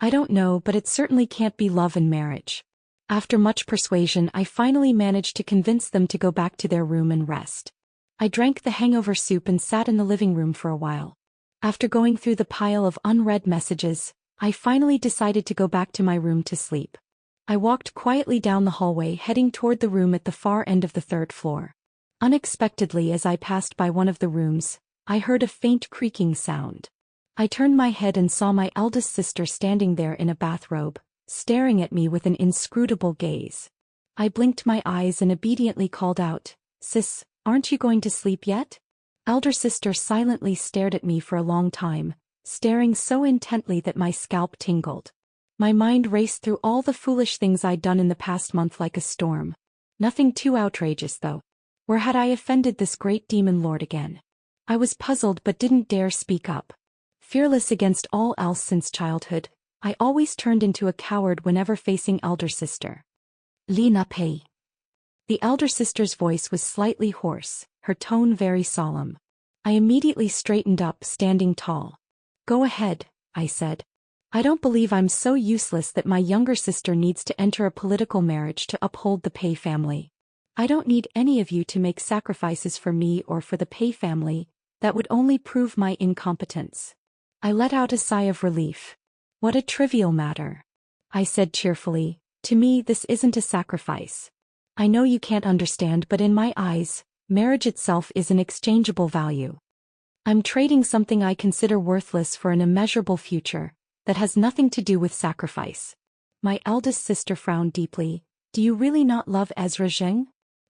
I don't know, but it certainly can't be love and marriage. After much persuasion, I finally managed to convince them to go back to their room and rest. I drank the hangover soup and sat in the living room for a while. After going through the pile of unread messages, I finally decided to go back to my room to sleep. I walked quietly down the hallway, heading toward the room at the far end of the 3rd floor. Unexpectedly, as I passed by one of the rooms, I heard a faint creaking sound. I turned my head and saw my eldest sister standing there in a bathrobe, staring at me with an inscrutable gaze. I blinked my eyes and obediently called out, Sis, aren't you going to sleep yet? Elder sister silently stared at me for a long time, staring so intently that my scalp tingled. My mind raced through all the foolish things I'd done in the past month like a storm. Nothing too outrageous though. Where had I offended this great demon lord again? I was puzzled but didn't dare speak up. Fearless against all else since childhood, I always turned into a coward whenever facing elder sister. Lina Pei. The elder sister's voice was slightly hoarse, her tone very solemn. I immediately straightened up, standing tall. Go ahead, I said. I don't believe I'm so useless that my younger sister needs to enter a political marriage to uphold the Pei family. I don't need any of you to make sacrifices for me or for the Pei family. That would only prove my incompetence. I let out a sigh of relief. What a trivial matter. I said cheerfully, to me this isn't a sacrifice. I know you can't understand, but in my eyes, marriage itself is an exchangeable value. I'm trading something I consider worthless for an immeasurable future that has nothing to do with sacrifice. My eldest sister frowned deeply. Do you really not love Ezra Zheng?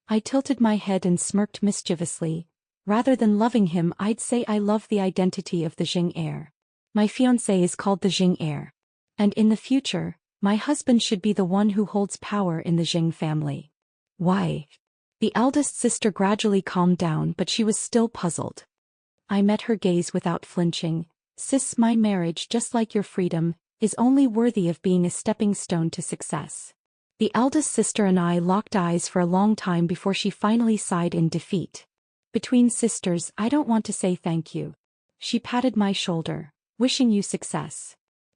I tilted my head and smirked mischievously. Rather than loving him, I'd say I love the identity of the Jing heir. My fiancé is called the Jing heir. And in the future, my husband should be the one who holds power in the Jing family. Why? The eldest sister gradually calmed down, but she was still puzzled. I met her gaze without flinching. Sis, my marriage, just like your freedom, is only worthy of being a stepping stone to success. The eldest sister and I locked eyes for a long time before she finally sighed in defeat. Between sisters, I don't want to say thank you. She patted my shoulder. Wishing you success.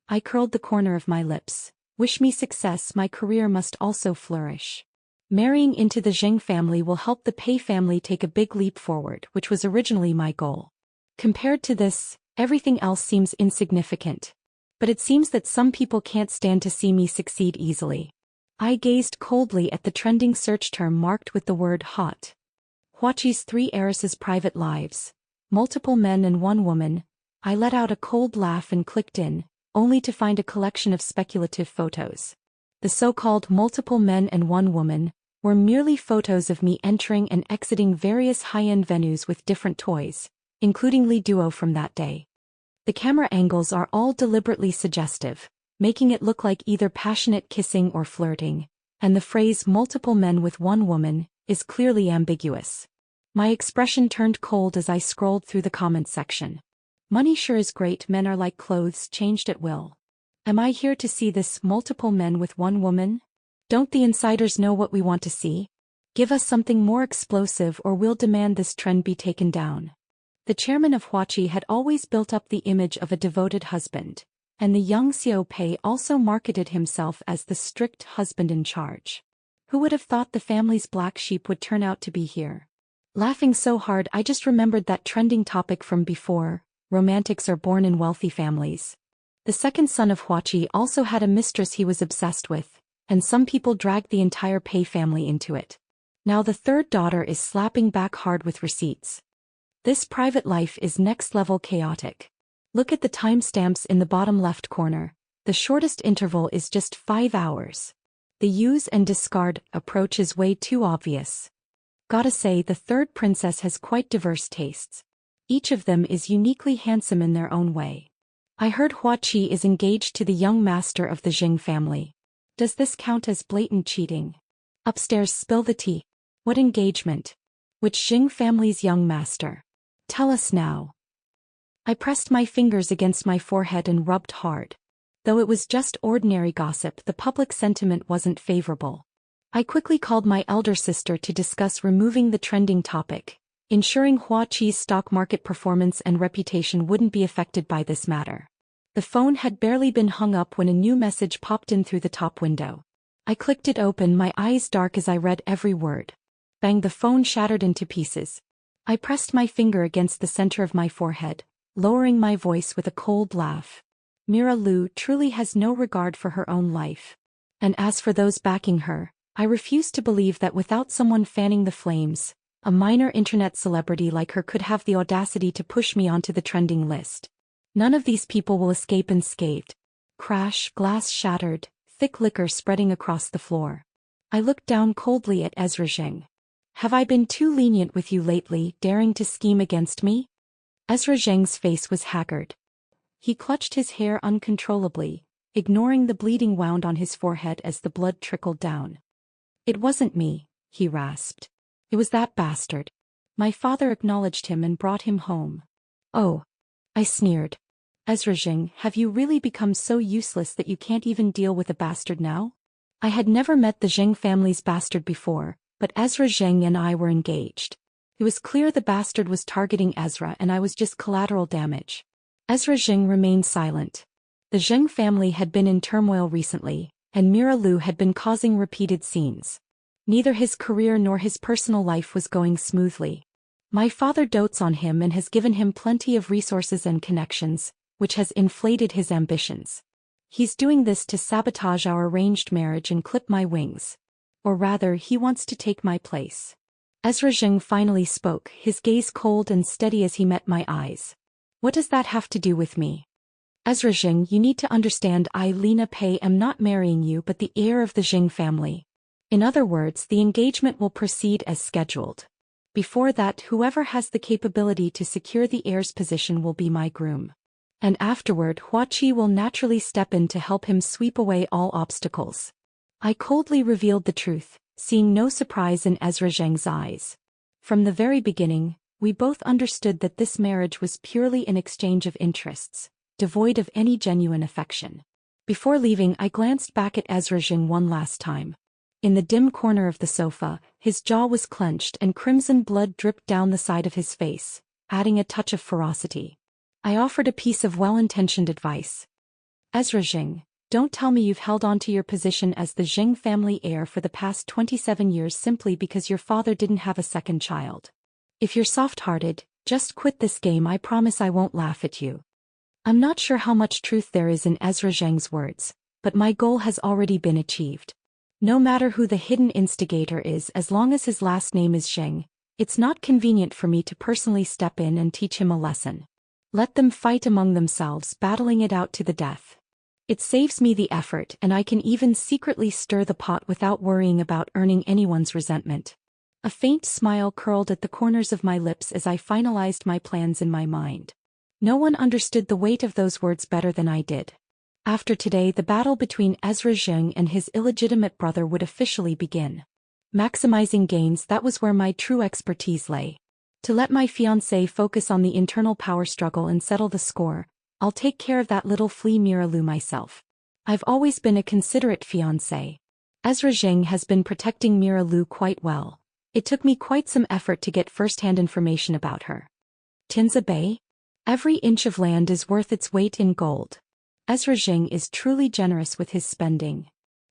I curled the corner of my lips. Wish me success, my career must also flourish. Marrying into the Zheng family will help the Pei family take a big leap forward, which was originally my goal. Compared to this, everything else seems insignificant. But it seems that some people can't stand to see me succeed easily. I gazed coldly at the trending search term marked with the word hot. Huaqi's 3 heiresses' private lives. Multiple men and 1 woman. I let out a cold laugh and clicked in, only to find a collection of speculative photos. The so-called multiple men and 1 woman were merely photos of me entering and exiting various high-end venues with different toys, including Li Duo from that day. The camera angles are all deliberately suggestive, making it look like either passionate kissing or flirting, and the phrase multiple men with 1 woman is clearly ambiguous. My expression turned cold as I scrolled through the comments section. Money sure is great, men are like clothes, changed at will. Am I here to see this multiple men with 1 woman? Don't the insiders know what we want to see? Give us something more explosive or we'll demand this trend be taken down. The chairman of Huaqi had always built up the image of a devoted husband, and the young Xiao Pei also marketed himself as the strict husband in charge. Who would have thought the family's black sheep would turn out to be here? Laughing so hard I just remembered that trending topic from before. Romantics are born in wealthy families. The second son of Huaqi also had a mistress he was obsessed with, and some people dragged the entire Pei family into it. Now the third daughter is slapping back hard with receipts. This private life is next-level chaotic. Look at the timestamps in the bottom left corner. The shortest interval is just 5 hours. The use and discard approach is way too obvious. Gotta say, the third princess has quite diverse tastes. Each of them is uniquely handsome in their own way. I heard Huaqi is engaged to the young master of the Jing family. Does this count as blatant cheating? Upstairs, spill the tea. What engagement? Which Jing family's young master? Tell us now. I pressed my fingers against my forehead and rubbed hard. Though it was just ordinary gossip, the public sentiment wasn't favorable. I quickly called my elder sister to discuss removing the trending topic, ensuring Huaqi's stock market performance and reputation wouldn't be affected by this matter. The phone had barely been hung up when a new message popped in through the top window. I clicked it open, my eyes dark as I read every word. Bang, the phone shattered into pieces. I pressed my finger against the center of my forehead, lowering my voice with a cold laugh. Mira Liu truly has no regard for her own life. And as for those backing her, I refuse to believe that without someone fanning the flames, a minor internet celebrity like her could have the audacity to push me onto the trending list. None of these people will escape unscathed. Crash, glass shattered, thick liquor spreading across the floor. I looked down coldly at Ezra Zheng. Have I been too lenient with you lately, daring to scheme against me? Ezra Zheng's face was haggard. He clutched his hair uncontrollably, ignoring the bleeding wound on his forehead as the blood trickled down. "It wasn't me," he rasped. "It was that bastard. My father acknowledged him and brought him home." "Oh," I sneered. "Ezra Jing, have you really become so useless that you can't even deal with a bastard now?" I had never met the Zheng family's bastard before, but Ezra Zheng and I were engaged. It was clear the bastard was targeting Ezra and I was just collateral damage. Ezra Zheng remained silent. The Zheng family had been in turmoil recently, and Mira Lu had been causing repeated scenes. Neither his career nor his personal life was going smoothly. My father dotes on him and has given him plenty of resources and connections, which has inflated his ambitions. He's doing this to sabotage our arranged marriage and clip my wings. Or rather, he wants to take my place. Ezra Zheng finally spoke, his gaze cold and steady as he met my eyes. "What does that have to do with me?" "Ezra Zheng, you need to understand I, Lena Pei, am not marrying you but the heir of the Zheng family. In other words, the engagement will proceed as scheduled. Before that, whoever has the capability to secure the heir's position will be my groom. And afterward, Hua Qi will naturally step in to help him sweep away all obstacles." I coldly revealed the truth, seeing no surprise in Ezra Zheng's eyes. From the very beginning, we both understood that this marriage was purely an exchange of interests, devoid of any genuine affection. Before leaving, I glanced back at Ezra Zheng one last time. In the dim corner of the sofa, his jaw was clenched and crimson blood dripped down the side of his face, adding a touch of ferocity. I offered a piece of well-intentioned advice. "Ezra Zheng, don't tell me you've held on to your position as the Zheng family heir for the past 27 years simply because your father didn't have a second child. If you're soft-hearted, just quit this game. I promise I won't laugh at you." I'm not sure how much truth there is in Ezra Zheng's words, but my goal has already been achieved. No matter who the hidden instigator is, as long as his last name is Zheng, it's not convenient for me to personally step in and teach him a lesson. Let them fight among themselves, battling it out to the death. It saves me the effort, and I can even secretly stir the pot without worrying about earning anyone's resentment. A faint smile curled at the corners of my lips as I finalized my plans in my mind. No one understood the weight of those words better than I did. After today, the battle between Ezra Zheng and his illegitimate brother would officially begin. Maximizing gains, that was where my true expertise lay. To let my fiancé focus on the internal power struggle and settle the score, I'll take care of that little flea Mira Lu myself. I've always been a considerate fiancé. Ezra Zheng has been protecting Mira Lu quite well. It took me quite some effort to get first-hand information about her. Tinza Bay? Every inch of land is worth its weight in gold. Ezra Zheng is truly generous with his spending.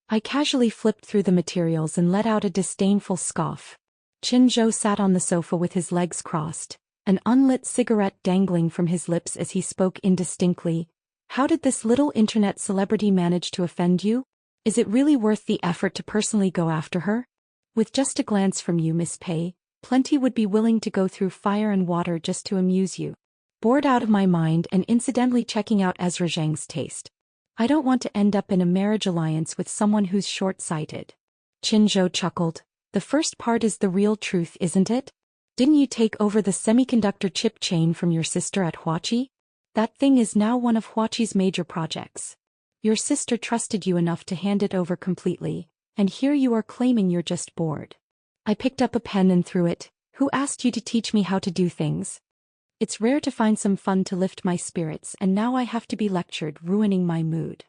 I casually flipped through the materials and let out a disdainful scoff. Qin Zhou sat on the sofa with his legs crossed, an unlit cigarette dangling from his lips as he spoke indistinctly. "How did this little internet celebrity manage to offend you? Is it really worth the effort to personally go after her? With just a glance from you, Miss Pei, plenty would be willing to go through fire and water just to amuse you." Bored out of my mind and incidentally checking out Ezra Zheng's taste. I don't want to end up in a marriage alliance with someone who's short-sighted. Qin Zhou chuckled. "The first part is the real truth, isn't it? Didn't you take over the semiconductor chip chain from your sister at Hua Qi? That thing is now one of Hua Qi's major projects. Your sister trusted you enough to hand it over completely, and here you are claiming you're just bored." I picked up a pen and threw it. "Who asked you to teach me how to do things? It's rare to find some fun to lift my spirits, and now I have to be lectured, ruining my mood."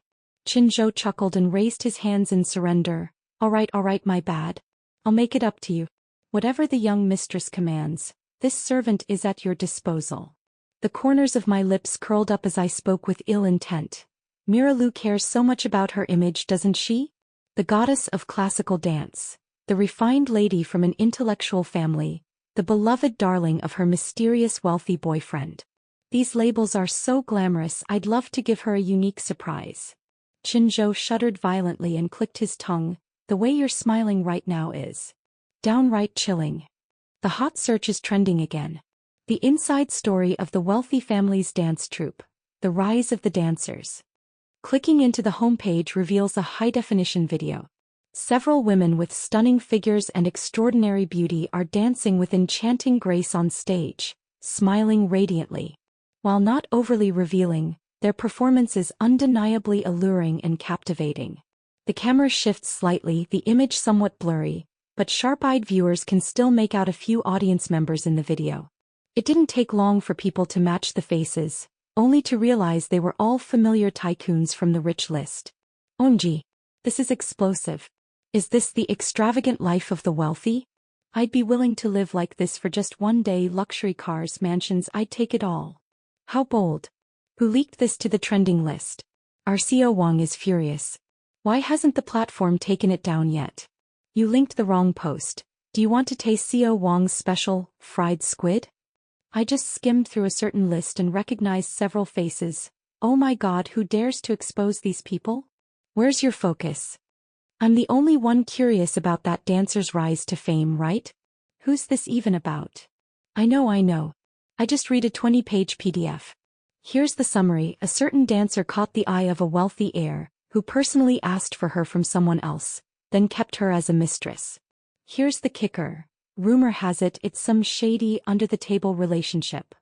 Qin Zhou chuckled and raised his hands in surrender. All right, my bad. I'll make it up to you. Whatever the young mistress commands, this servant is at your disposal." The corners of my lips curled up as I spoke with ill intent. Mira Lu cares so much about her image, doesn't she? The goddess of classical dance, the refined lady from an intellectual family, the beloved darling of her mysterious wealthy boyfriend. These labels are so glamorous, I'd love to give her a unique surprise. Qin Zhou shuddered violently and clicked his tongue. "The way you're smiling right now is downright chilling. The hot search is trending again. The inside story of the wealthy family's dance troupe, the rise of the dancers." Clicking into the homepage reveals a high-definition video. Several women with stunning figures and extraordinary beauty are dancing with enchanting grace on stage, smiling radiantly. While not overly revealing, Their performance is undeniably alluring and captivating. The camera shifts slightly, the image somewhat blurry, but sharp-eyed viewers can still make out a few audience members in the video. It didn't take long for people to match the faces, only to realize they were all familiar tycoons from the rich list. OMG. This is explosive. Is this the extravagant life of the wealthy? I'd be willing to live like this for just one day. Luxury cars, mansions, I'd take it all. How bold. Who leaked this to the trending list? RCO Wang is furious. Why hasn't the platform taken it down yet? You linked the wrong post. Do you want to taste CO Wang's special, fried squid? I just skimmed through a certain list and recognized several faces. Oh my god, who dares to expose these people? Where's your focus? I'm the only one curious about that dancer's rise to fame, right? Who's this even about? I know. I just read a 20-page PDF. Here's the summary. A certain dancer caught the eye of a wealthy heir, who personally asked for her from someone else, then kept her as a mistress. Here's the kicker. Rumor has it it's some shady, under-the-table relationship.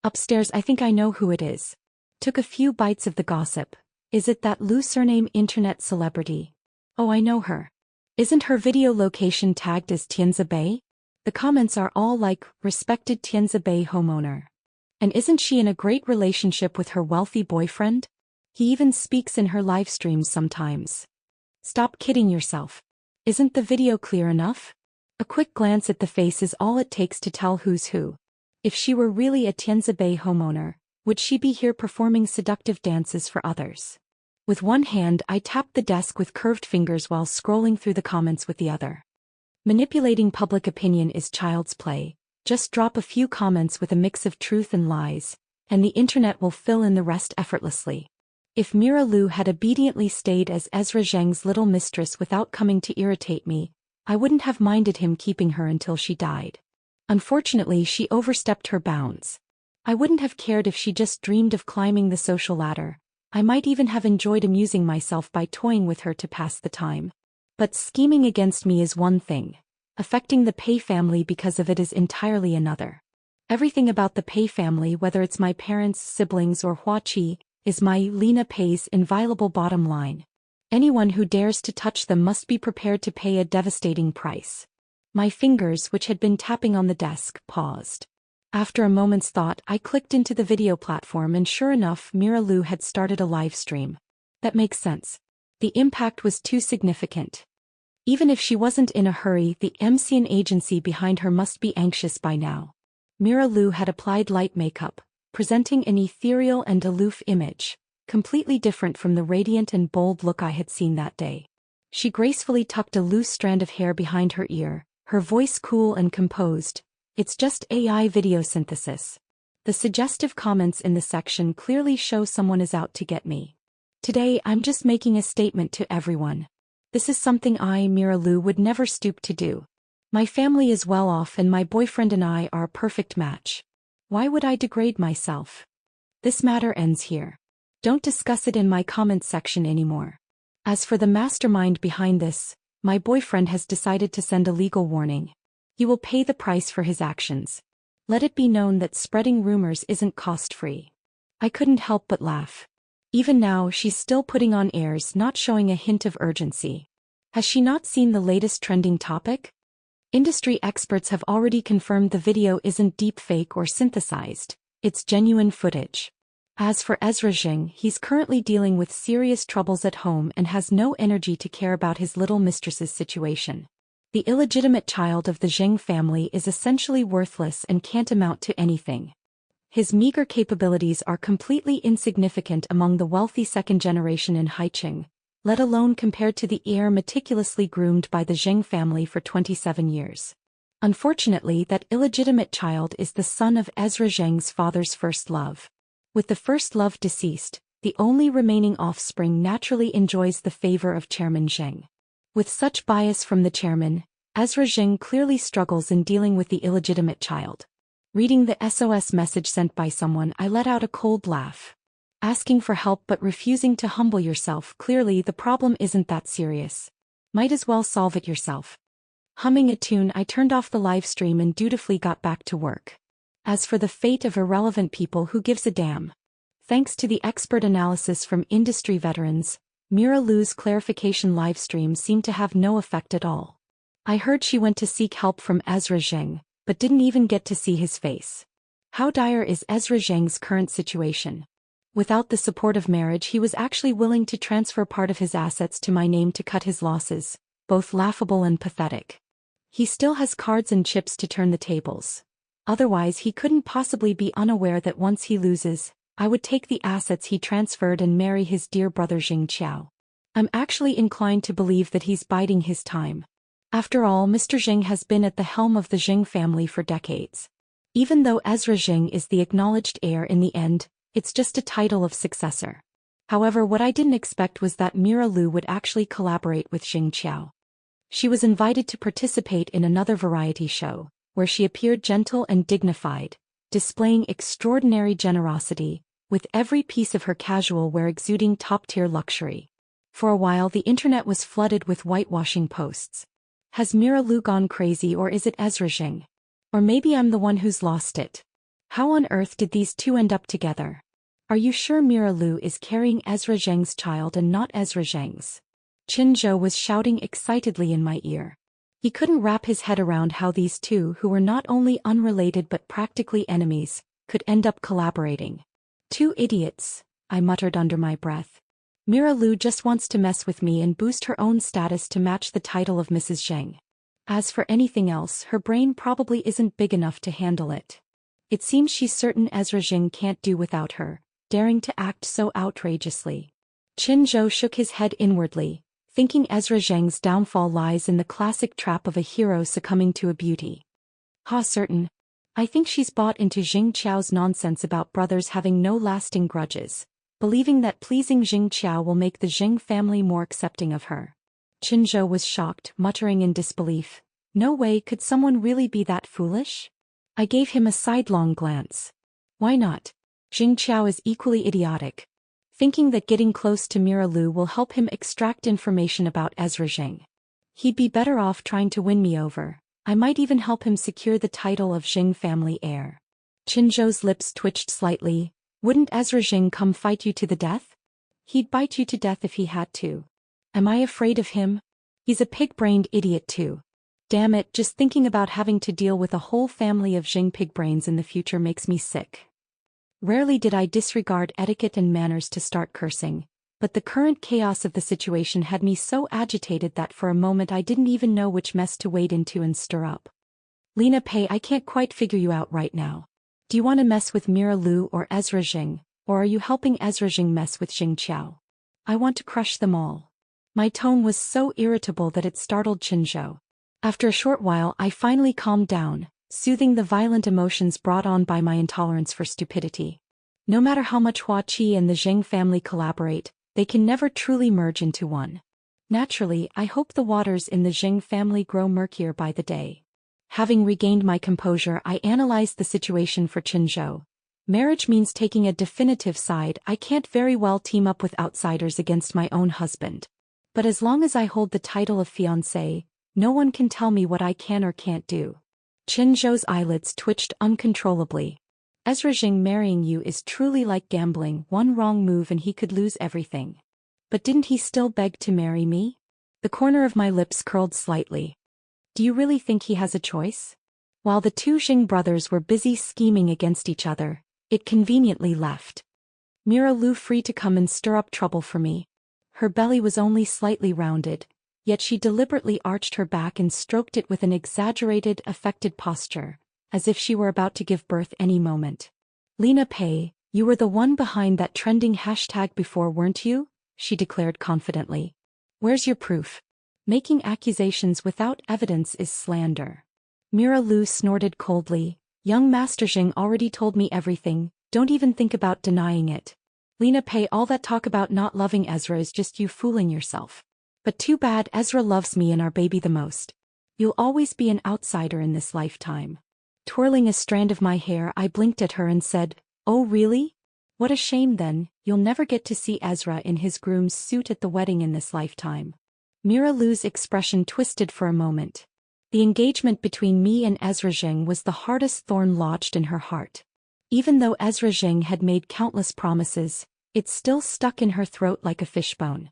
Upstairs, I think I know who it is. Took a few bites of the gossip. Is it that loose surname internet celebrity? Oh, I know her. Isn't her video location tagged as Tianzi Bay? The comments are all like, respected Tianzi Bay homeowner. And isn't she in a great relationship with her wealthy boyfriend? He even speaks in her live streams sometimes. Stop kidding yourself. Isn't the video clear enough? A quick glance at the face is all it takes to tell who's who. If she were really a Tianzi Bay homeowner, would she be here performing seductive dances for others? With one hand, I tapped the desk with curved fingers while scrolling through the comments with the other. Manipulating public opinion is child's play. Just drop a few comments with a mix of truth and lies, and the internet will fill in the rest effortlessly. If Mira Liu had obediently stayed as Ezra Zheng's little mistress without coming to irritate me, I wouldn't have minded him keeping her until she died. Unfortunately, she overstepped her bounds. I wouldn't have cared if she just dreamed of climbing the social ladder. I might even have enjoyed amusing myself by toying with her to pass the time. But scheming against me is one thing. Affecting the Pei family because of it is entirely another. Everything about the Pei family, whether it's my parents, siblings, or Hua Qi, is my Lena Pei's inviolable bottom line. Anyone who dares to touch them must be prepared to pay a devastating price. My fingers, which had been tapping on the desk, paused. After a moment's thought, I clicked into the video platform and sure enough, Mira Liu had started a live stream. That makes sense. The impact was too significant. Even if she wasn't in a hurry, the MCN agency behind her must be anxious by now. Mira Liu had applied light makeup, presenting an ethereal and aloof image, completely different from the radiant and bold look I had seen that day. She gracefully tucked a loose strand of hair behind her ear, her voice cool and composed. It's just AI video synthesis. The suggestive comments in the section clearly show someone is out to get me. Today, I'm just making a statement to everyone. This is something I, Mira Liu, would never stoop to do. My family is well off and my boyfriend and I are a perfect match. Why would I degrade myself? This matter ends here. Don't discuss it in my comment section anymore. As for the mastermind behind this, my boyfriend has decided to send a legal warning. He will pay the price for his actions. Let it be known that spreading rumors isn't cost-free. I couldn't help but laugh. Even now, she's still putting on airs, not showing a hint of urgency. Has she not seen the latest trending topic? Industry experts have already confirmed the video isn't deepfake or synthesized. It's genuine footage. As for Ezra Zheng, he's currently dealing with serious troubles at home and has no energy to care about his little mistress's situation. The illegitimate child of the Zheng family is essentially worthless and can't amount to anything. His meager capabilities are completely insignificant among the wealthy second generation in Haicheng, let alone compared to the heir meticulously groomed by the Zheng family for 27 years. Unfortunately, that illegitimate child is the son of Ezra Zheng's father's first love. With the first love deceased, the only remaining offspring naturally enjoys the favor of Chairman Zheng. With such bias from the chairman, Ezra Zheng clearly struggles in dealing with the illegitimate child. Reading the SOS message sent by someone, I let out a cold laugh. Asking for help but refusing to humble yourself, clearly the problem isn't that serious. Might as well solve it yourself. Humming a tune, I turned off the live stream and dutifully got back to work. As for the fate of irrelevant people, who gives a damn? Thanks to the expert analysis from industry veterans, Mira Lu's clarification livestream seemed to have no effect at all. I heard she went to seek help from Ezra Zheng, but didn't even get to see his face. How dire is Ezra Zheng's current situation? Without the support of marriage, he was actually willing to transfer part of his assets to my name to cut his losses, both laughable and pathetic. He still has cards and chips to turn the tables. Otherwise, he couldn't possibly be unaware that once he loses, I would take the assets he transferred and marry his dear brother Jing Qiao. I'm actually inclined to believe that he's biding his time. After all, Mr. Jing has been at the helm of the Jing family for decades. Even though Ezra Jing is the acknowledged heir in the end, it's just a title of successor. However, what I didn't expect was that Mira Lu would actually collaborate with Jing Qiao. She was invited to participate in another variety show, where she appeared gentle and dignified, displaying extraordinary generosity, with every piece of her casual wear exuding top-tier luxury. For a while the internet was flooded with whitewashing posts. Has Mira Lu gone crazy, or is it Ezra Jing? Or maybe I'm the one who's lost it. How on earth did these two end up together? Are you sure Mira Lu is carrying Ezra Zheng's child and not Ezra Zheng's? Qin Zhou was shouting excitedly in my ear. He couldn't wrap his head around how these two, who were not only unrelated but practically enemies, could end up collaborating. Two idiots, I muttered under my breath. Mira Lu just wants to mess with me and boost her own status to match the title of Mrs. Zheng. As for anything else, her brain probably isn't big enough to handle it. It seems she's certain Ezra Zheng can't do without her, daring to act so outrageously. Qin Zhou shook his head inwardly, thinking Ezra Zheng's downfall lies in the classic trap of a hero succumbing to a beauty. Certain. I think she's bought into Jing Qiao's nonsense about brothers having no lasting grudges, believing that pleasing Jing Qiao will make the Jing family more accepting of her. Qin Zhou was shocked, muttering in disbelief. No way could someone really be that foolish? I gave him a sidelong glance. Why not? Jing Qiao is equally idiotic. Thinking that getting close to Mira Lu will help him extract information about Ezra Zheng. He'd be better off trying to win me over. I might even help him secure the title of Jing family heir. Qin Zhou's lips twitched slightly. Wouldn't Ezra Zheng come fight you to the death? He'd bite you to death if he had to. Am I afraid of him? He's a pig-brained idiot too. Damn it, just thinking about having to deal with a whole family of Jing pig-brains in the future makes me sick. Rarely did I disregard etiquette and manners to start cursing, but the current chaos of the situation had me so agitated that for a moment I didn't even know which mess to wade into and stir up. Lena Pei, I can't quite figure you out right now. Do you want to mess with Mira Lu or Ezra Zheng, or are you helping Ezra Zheng mess with Jing Qiao? I want to crush them all. My tone was so irritable that it startled Qin Zhou. After a short while I finally calmed down, soothing the violent emotions brought on by my intolerance for stupidity. No matter how much Hua Qi and the Zheng family collaborate, they can never truly merge into one. Naturally, I hope the waters in the Zheng family grow murkier by the day. Having regained my composure, I analyzed the situation for Qin Zhou. Marriage means taking a definitive side. I can't very well team up with outsiders against my own husband. But as long as I hold the title of fiancé, no one can tell me what I can or can't do. Qin Zhou's eyelids twitched uncontrollably. Ezra Zheng marrying you is truly like gambling. One wrong move and he could lose everything. But didn't he still beg to marry me? The corner of my lips curled slightly. Do you really think he has a choice? While the two Zheng brothers were busy scheming against each other, it conveniently left Mira Lu free to come and stir up trouble for me. Her belly was only slightly rounded, yet she deliberately arched her back and stroked it with an exaggerated, affected posture, as if she were about to give birth any moment. Lena Pei, you were the one behind that trending hashtag before, weren't you? She declared confidently. Where's your proof? Making accusations without evidence is slander. Mira Lu snorted coldly. Young Master Jing already told me everything, don't even think about denying it. Lena Pei, all that talk about not loving Ezra is just you fooling yourself. But too bad, Ezra loves me and our baby the most. You'll always be an outsider in this lifetime. Twirling a strand of my hair, I blinked at her and said, oh really? What a shame then, you'll never get to see Ezra in his groom's suit at the wedding in this lifetime. Mira Lu's expression twisted for a moment. The engagement between me and Ezra Zheng was the hardest thorn lodged in her heart. Even though Ezra Jing had made countless promises, it still stuck in her throat like a fishbone.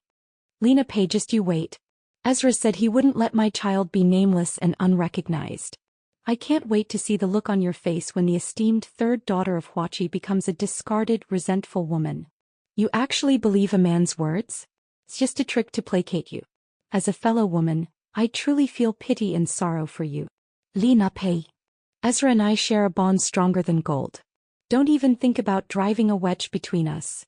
Lena Pei, just you wait. Ezra said he wouldn't let my child be nameless and unrecognized. I can't wait to see the look on your face when the esteemed third daughter of Huachi becomes a discarded, resentful woman. You actually believe a man's words? It's just a trick to placate you. As a fellow woman, I truly feel pity and sorrow for you. Lena Pei. Ezra and I share a bond stronger than gold. Don't even think about driving a wedge between us.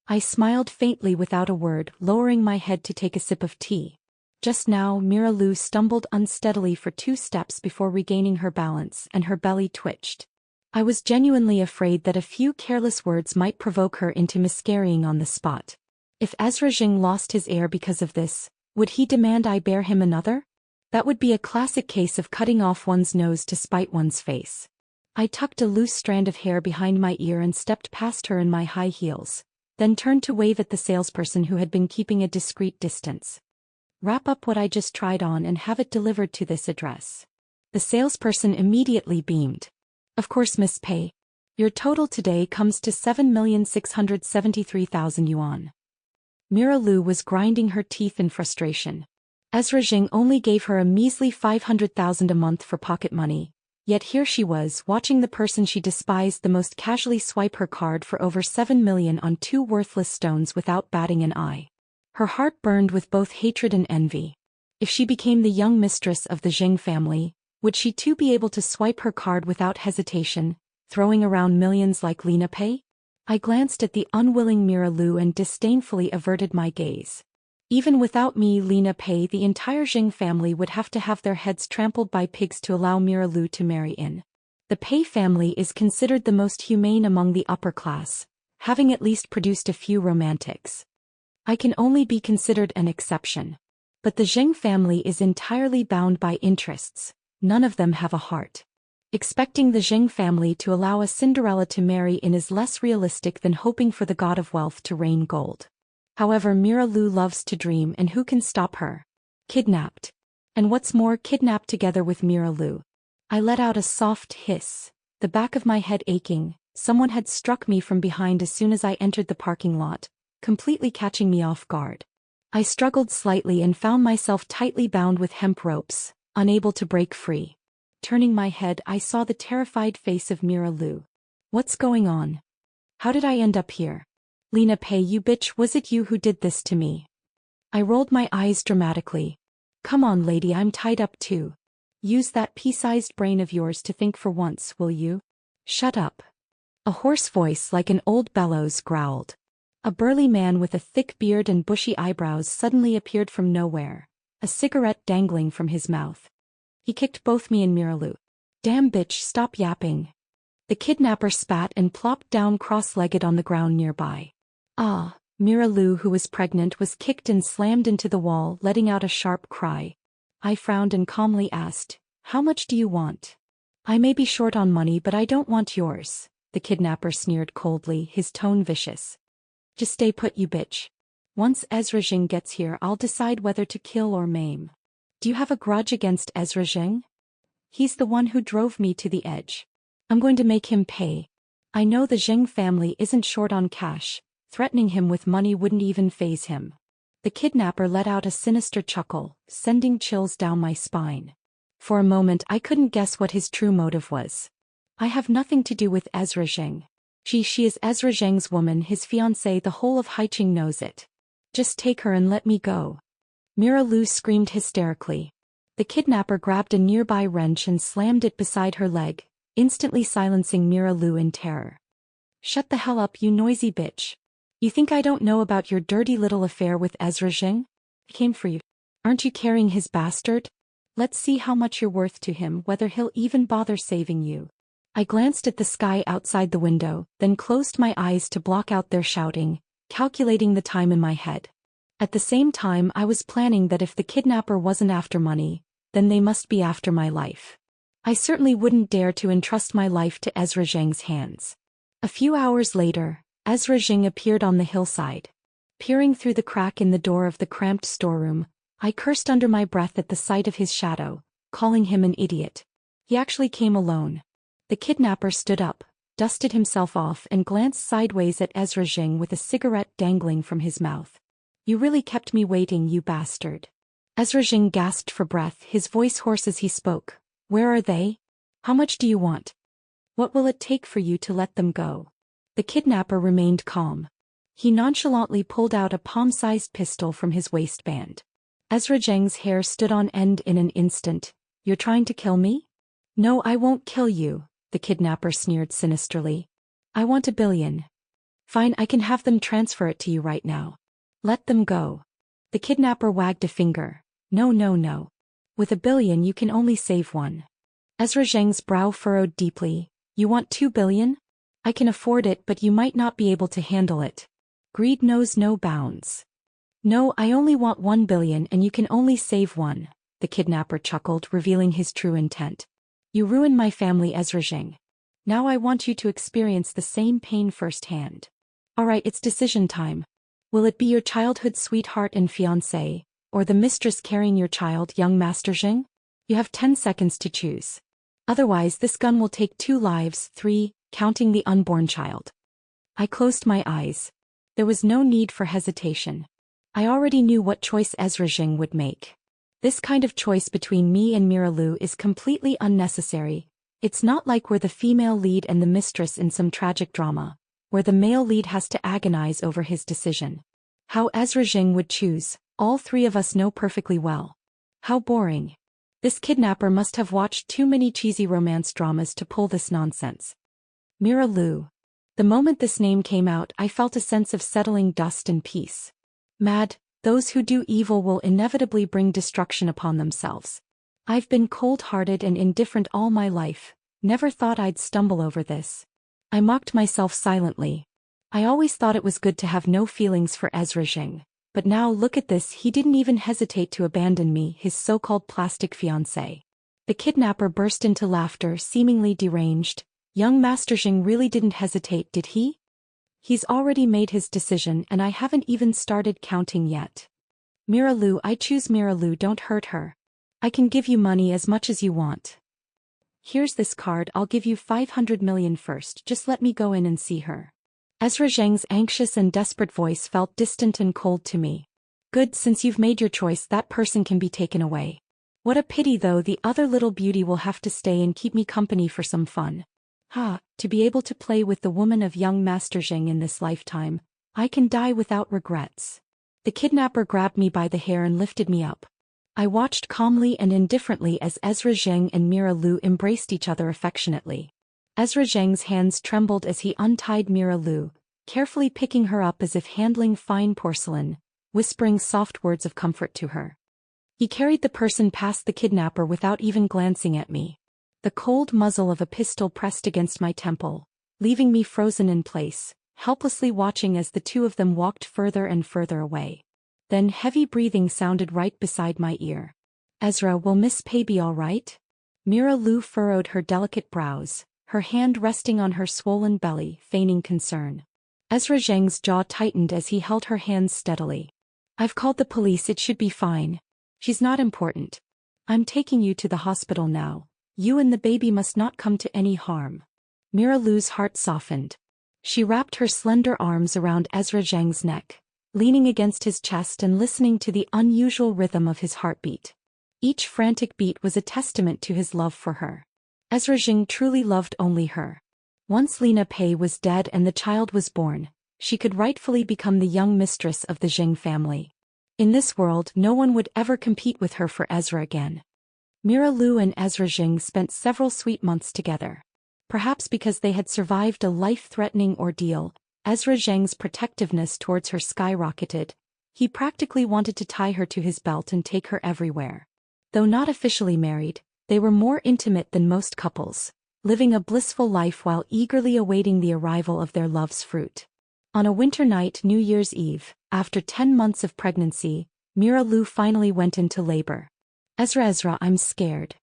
I smiled faintly without a word, lowering my head to take a sip of tea. Just now, Mira Lu stumbled unsteadily for 2 steps before regaining her balance, and her belly twitched. I was genuinely afraid that a few careless words might provoke her into miscarrying on the spot. If Ezra Jing lost his heir because of this, would he demand I bear him another? That would be a classic case of cutting off one's nose to spite one's face. I tucked a loose strand of hair behind my ear and stepped past her in my high heels, then turned to wave at the salesperson who had been keeping a discreet distance. Wrap up what I just tried on and have it delivered to this address. The salesperson immediately beamed. Of course, Miss Pei. Your total today comes to 7,673,000 yuan. Mira Lu was grinding her teeth in frustration. Ezra Jing only gave her a measly 500,000 a month for pocket money, yet here she was watching the person she despised the most casually swipe her card for over 7 million on 2 worthless stones without batting an eye. Her heart burned with both hatred and envy. If she became the young mistress of the Jing family, would she too be able to swipe her card without hesitation, throwing around millions like Lena Pei? I glanced at the unwilling Mira Lu and disdainfully averted my gaze. Even without me, Lena Pei, the entire Jing family would have to have their heads trampled by pigs to allow Mira Lu to marry in. The Pei family is considered the most humane among the upper class, having at least produced a few romantics. I can only be considered an exception. But the Jing family is entirely bound by interests, none of them have a heart. Expecting the Jing family to allow a Cinderella to marry in is less realistic than hoping for the god of wealth to rain gold. However, Mira Lu loves to dream, and who can stop her? Kidnapped. And what's more, kidnapped together with Mira Lu. I let out a soft hiss, the back of my head aching. Someone had struck me from behind as soon as I entered the parking lot, completely catching me off guard. I struggled slightly and found myself tightly bound with hemp ropes, unable to break free. Turning my head, I saw the terrified face of Mira Lu. What's going on? How did I end up here? Lena Pei, you bitch, was it you who did this to me? I rolled my eyes dramatically. Come on, lady, I'm tied up too. Use that pea-sized brain of yours to think for once, will you? Shut up. A hoarse voice like an old bellows growled. A burly man with a thick beard and bushy eyebrows suddenly appeared from nowhere, a cigarette dangling from his mouth. He kicked both me and Mira Lu. Damn bitch, stop yapping. The kidnapper spat and plopped down cross-legged on the ground nearby. Ah, Mira Lu, who was pregnant, was kicked and slammed into the wall, letting out a sharp cry. I frowned and calmly asked, "How much do you want?" "I may be short on money, but I don't want yours," the kidnapper sneered coldly, his tone vicious. "Just stay put, you bitch. Once Ezra Jing gets here, I'll decide whether to kill or maim." "Do you have a grudge against Ezra Jing?" "He's the one who drove me to the edge. I'm going to make him pay. I know the Jing family isn't short on cash. Threatening him with money wouldn't even faze him." The kidnapper let out a sinister chuckle, sending chills down my spine. For a moment I couldn't guess what his true motive was. "I have nothing to do with Ezra Jing. She is Ezra Zheng's woman, his fiancée. The whole of Haiqing knows it. Just take her and let me go." Mira Lu screamed hysterically. The kidnapper grabbed a nearby wrench and slammed it beside her leg, instantly silencing Mira Lu in terror. "Shut the hell up, you noisy bitch. You think I don't know about your dirty little affair with Ezra Jing? I came for you. Aren't you carrying his bastard? Let's see how much you're worth to him, whether he'll even bother saving you." I glanced at the sky outside the window, then closed my eyes to block out their shouting, calculating the time in my head. At the same time, I was planning that if the kidnapper wasn't after money, then they must be after my life. I certainly wouldn't dare to entrust my life to Ezra Zheng's hands. A few hours later, Ezra Jing appeared on the hillside. Peering through the crack in the door of the cramped storeroom, I cursed under my breath at the sight of his shadow, calling him an idiot. He actually came alone. The kidnapper stood up, dusted himself off and glanced sideways at Ezra Jing with a cigarette dangling from his mouth. You really kept me waiting, you bastard. Ezra Jing gasped for breath, his voice hoarse as he spoke. Where are they? How much do you want? What will it take for you to let them go? The kidnapper remained calm. He nonchalantly pulled out a palm-sized pistol from his waistband. Ezra Jing's hair stood on end in an instant. You're trying to kill me? No, I won't kill you, the kidnapper sneered sinisterly. I want $1 billion. Fine, I can have them transfer it to you right now. Let them go. The kidnapper wagged a finger. No, no, no. With $1 billion you can only save one. Ezra Zheng's brow furrowed deeply. You want $2 billion? I can afford it, but you might not be able to handle it. Greed knows no bounds. No, I only want $1 billion and you can only save one, the kidnapper chuckled, revealing his true intent. You ruined my family, Ezra Zheng. Now I want you to experience the same pain firsthand. Alright, it's decision time. Will it be your childhood sweetheart and fiancé, or the mistress carrying your child, young Master Zheng? You have 10 seconds to choose. Otherwise this gun will take 2 lives, 3, counting the unborn child. I closed my eyes. There was no need for hesitation. I already knew what choice Ezra Zheng would make. This kind of choice between me and Mira Lu is completely unnecessary. It's not like we're the female lead and the mistress in some tragic drama, where the male lead has to agonize over his decision. How Ezra Zheng would choose, all 3 of us know perfectly well. How boring. This kidnapper must have watched too many cheesy romance dramas to pull this nonsense. Mira Lu. The moment this name came out, I felt a sense of settling dust and peace. Mad, those who do evil will inevitably bring destruction upon themselves. I've been cold-hearted and indifferent all my life, never thought I'd stumble over this. I mocked myself silently. I always thought it was good to have no feelings for Ezra Zheng, but now look at this, he didn't even hesitate to abandon me, his so-called plastic fiancé. The kidnapper burst into laughter, seemingly deranged. Young Master Zheng really didn't hesitate, did he? He's already made his decision and I haven't even started counting yet. Mira Lu, I choose Mira Lu, don't hurt her. I can give you money as much as you want. Here's this card, I'll give you 500 million first, just let me go in and see her. Ezra Zheng's anxious and desperate voice felt distant and cold to me. Good, since you've made your choice, that person can be taken away. What a pity though, the other little beauty will have to stay and keep me company for some fun. To be able to play with the woman of young Master Zheng in this lifetime, I can die without regrets. The kidnapper grabbed me by the hair and lifted me up. I watched calmly and indifferently as Ezra Zheng and Mira Lu embraced each other affectionately. Ezra Zheng's hands trembled as he untied Mira Lu, carefully picking her up as if handling fine porcelain, whispering soft words of comfort to her. He carried the person past the kidnapper without even glancing at me. The cold muzzle of a pistol pressed against my temple, leaving me frozen in place, helplessly watching as the 2 of them walked further and further away. Then heavy breathing sounded right beside my ear. Ezra, will Miss Pei be all right? Mira Lu furrowed her delicate brows, her hand resting on her swollen belly, feigning concern. Ezra Zheng's jaw tightened as he held her hands steadily. I've called the police, it should be fine. She's not important. I'm taking you to the hospital now. You and the baby must not come to any harm. Mira Lu's heart softened. She wrapped her slender arms around Ezra Zheng's neck, leaning against his chest and listening to the unusual rhythm of his heartbeat. Each frantic beat was a testament to his love for her. Ezra Zheng truly loved only her. Once Lina Pei was dead and the child was born, she could rightfully become the young mistress of the Zheng family. In this world, no one would ever compete with her for Ezra again. Mira Lu and Ezra Zheng spent several sweet months together. Perhaps because they had survived a life-threatening ordeal, Ezra Zheng's protectiveness towards her skyrocketed. He practically wanted to tie her to his belt and take her everywhere. Though not officially married, they were more intimate than most couples, living a blissful life while eagerly awaiting the arrival of their love's fruit. On a winter night, New Year's Eve, after 10 months of pregnancy, Mira Lu finally went into labor. Ezra, I'm scared.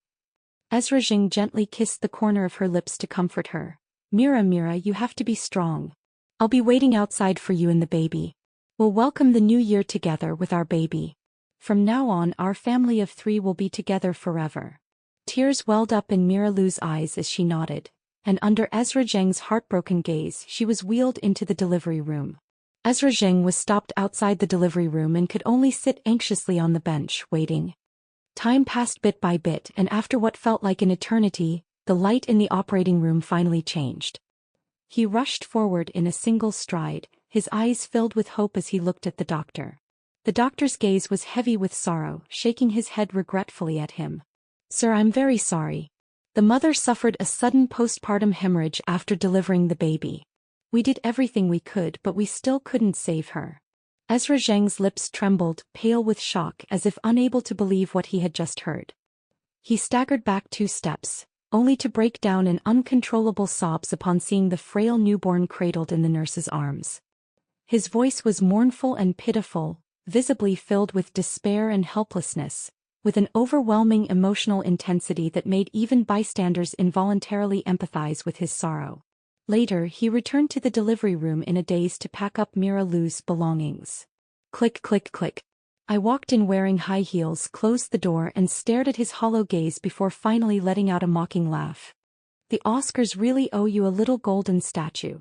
Ezra Zheng gently kissed the corner of her lips to comfort her. Mira, you have to be strong. I'll be waiting outside for you and the baby. We'll welcome the new year together with our baby. From now on, our family of 3 will be together forever. Tears welled up in Mira Lu's eyes as she nodded. and under Ezra Zheng's heartbroken gaze she was wheeled into the delivery room. Ezra Zheng was stopped outside the delivery room and could only sit anxiously on the bench, waiting. Time passed bit by bit, and after what felt like an eternity, the light in the operating room finally changed. He rushed forward in a single stride, his eyes filled with hope as he looked at the doctor. The doctor's gaze was heavy with sorrow, shaking his head regretfully at him. "Sir, I'm very sorry. The mother suffered a sudden postpartum hemorrhage after delivering the baby. We did everything we could, but we still couldn't save her." Ezra Zheng's lips trembled, pale with shock, as if unable to believe what he had just heard. He staggered back 2 steps, only to break down in uncontrollable sobs upon seeing the frail newborn cradled in the nurse's arms. His voice was mournful and pitiful, visibly filled with despair and helplessness, with an overwhelming emotional intensity that made even bystanders involuntarily empathize with his sorrow. Later, he returned to the delivery room in a daze to pack up Mira Lu's belongings. Click, click, click. I walked in wearing high heels, closed the door and stared at his hollow gaze before finally letting out a mocking laugh. "The Oscars really owe you a little golden statue.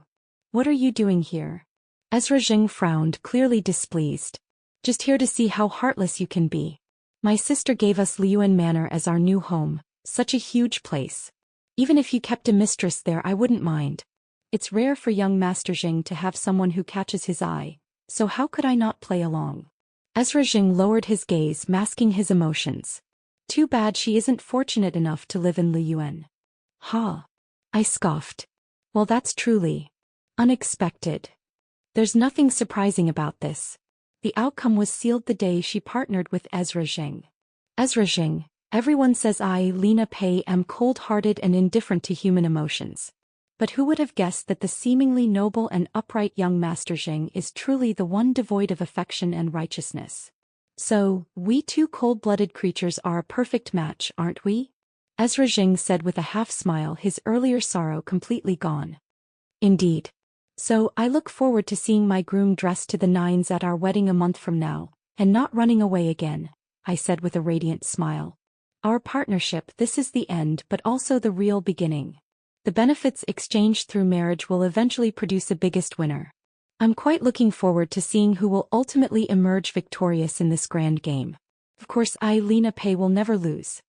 What are you doing here?" Ezra Zheng frowned, clearly displeased. "Just here to see how heartless you can be. My sister gave us Liyuan Manor as our new home, such a huge place. Even if you kept a mistress there, I wouldn't mind. It's rare for young Master Zheng to have someone who catches his eye, so how could I not play along?" Ezra Zheng lowered his gaze, masking his emotions. "Too bad she isn't fortunate enough to live in Liyuan." "Ha!" I scoffed. "Well, that's truly unexpected. There's nothing surprising about this. The outcome was sealed the day she partnered with Ezra Zheng." "Ezra Zheng, everyone says I, Lena Pei, am cold-hearted and indifferent to human emotions. But who would have guessed that the seemingly noble and upright young Master Zheng is truly the one devoid of affection and righteousness? So, we 2 cold-blooded creatures are a perfect match, aren't we?" Ezra Zheng said with a half-smile, his earlier sorrow completely gone. "Indeed. So, I look forward to seeing my groom dressed to the nines at our wedding a month from now, and not running away again," I said with a radiant smile. "Our partnership, this is the end but also the real beginning. The benefits exchanged through marriage will eventually produce a biggest winner. I'm quite looking forward to seeing who will ultimately emerge victorious in this grand game. Of course I, Lena Pei, will never lose."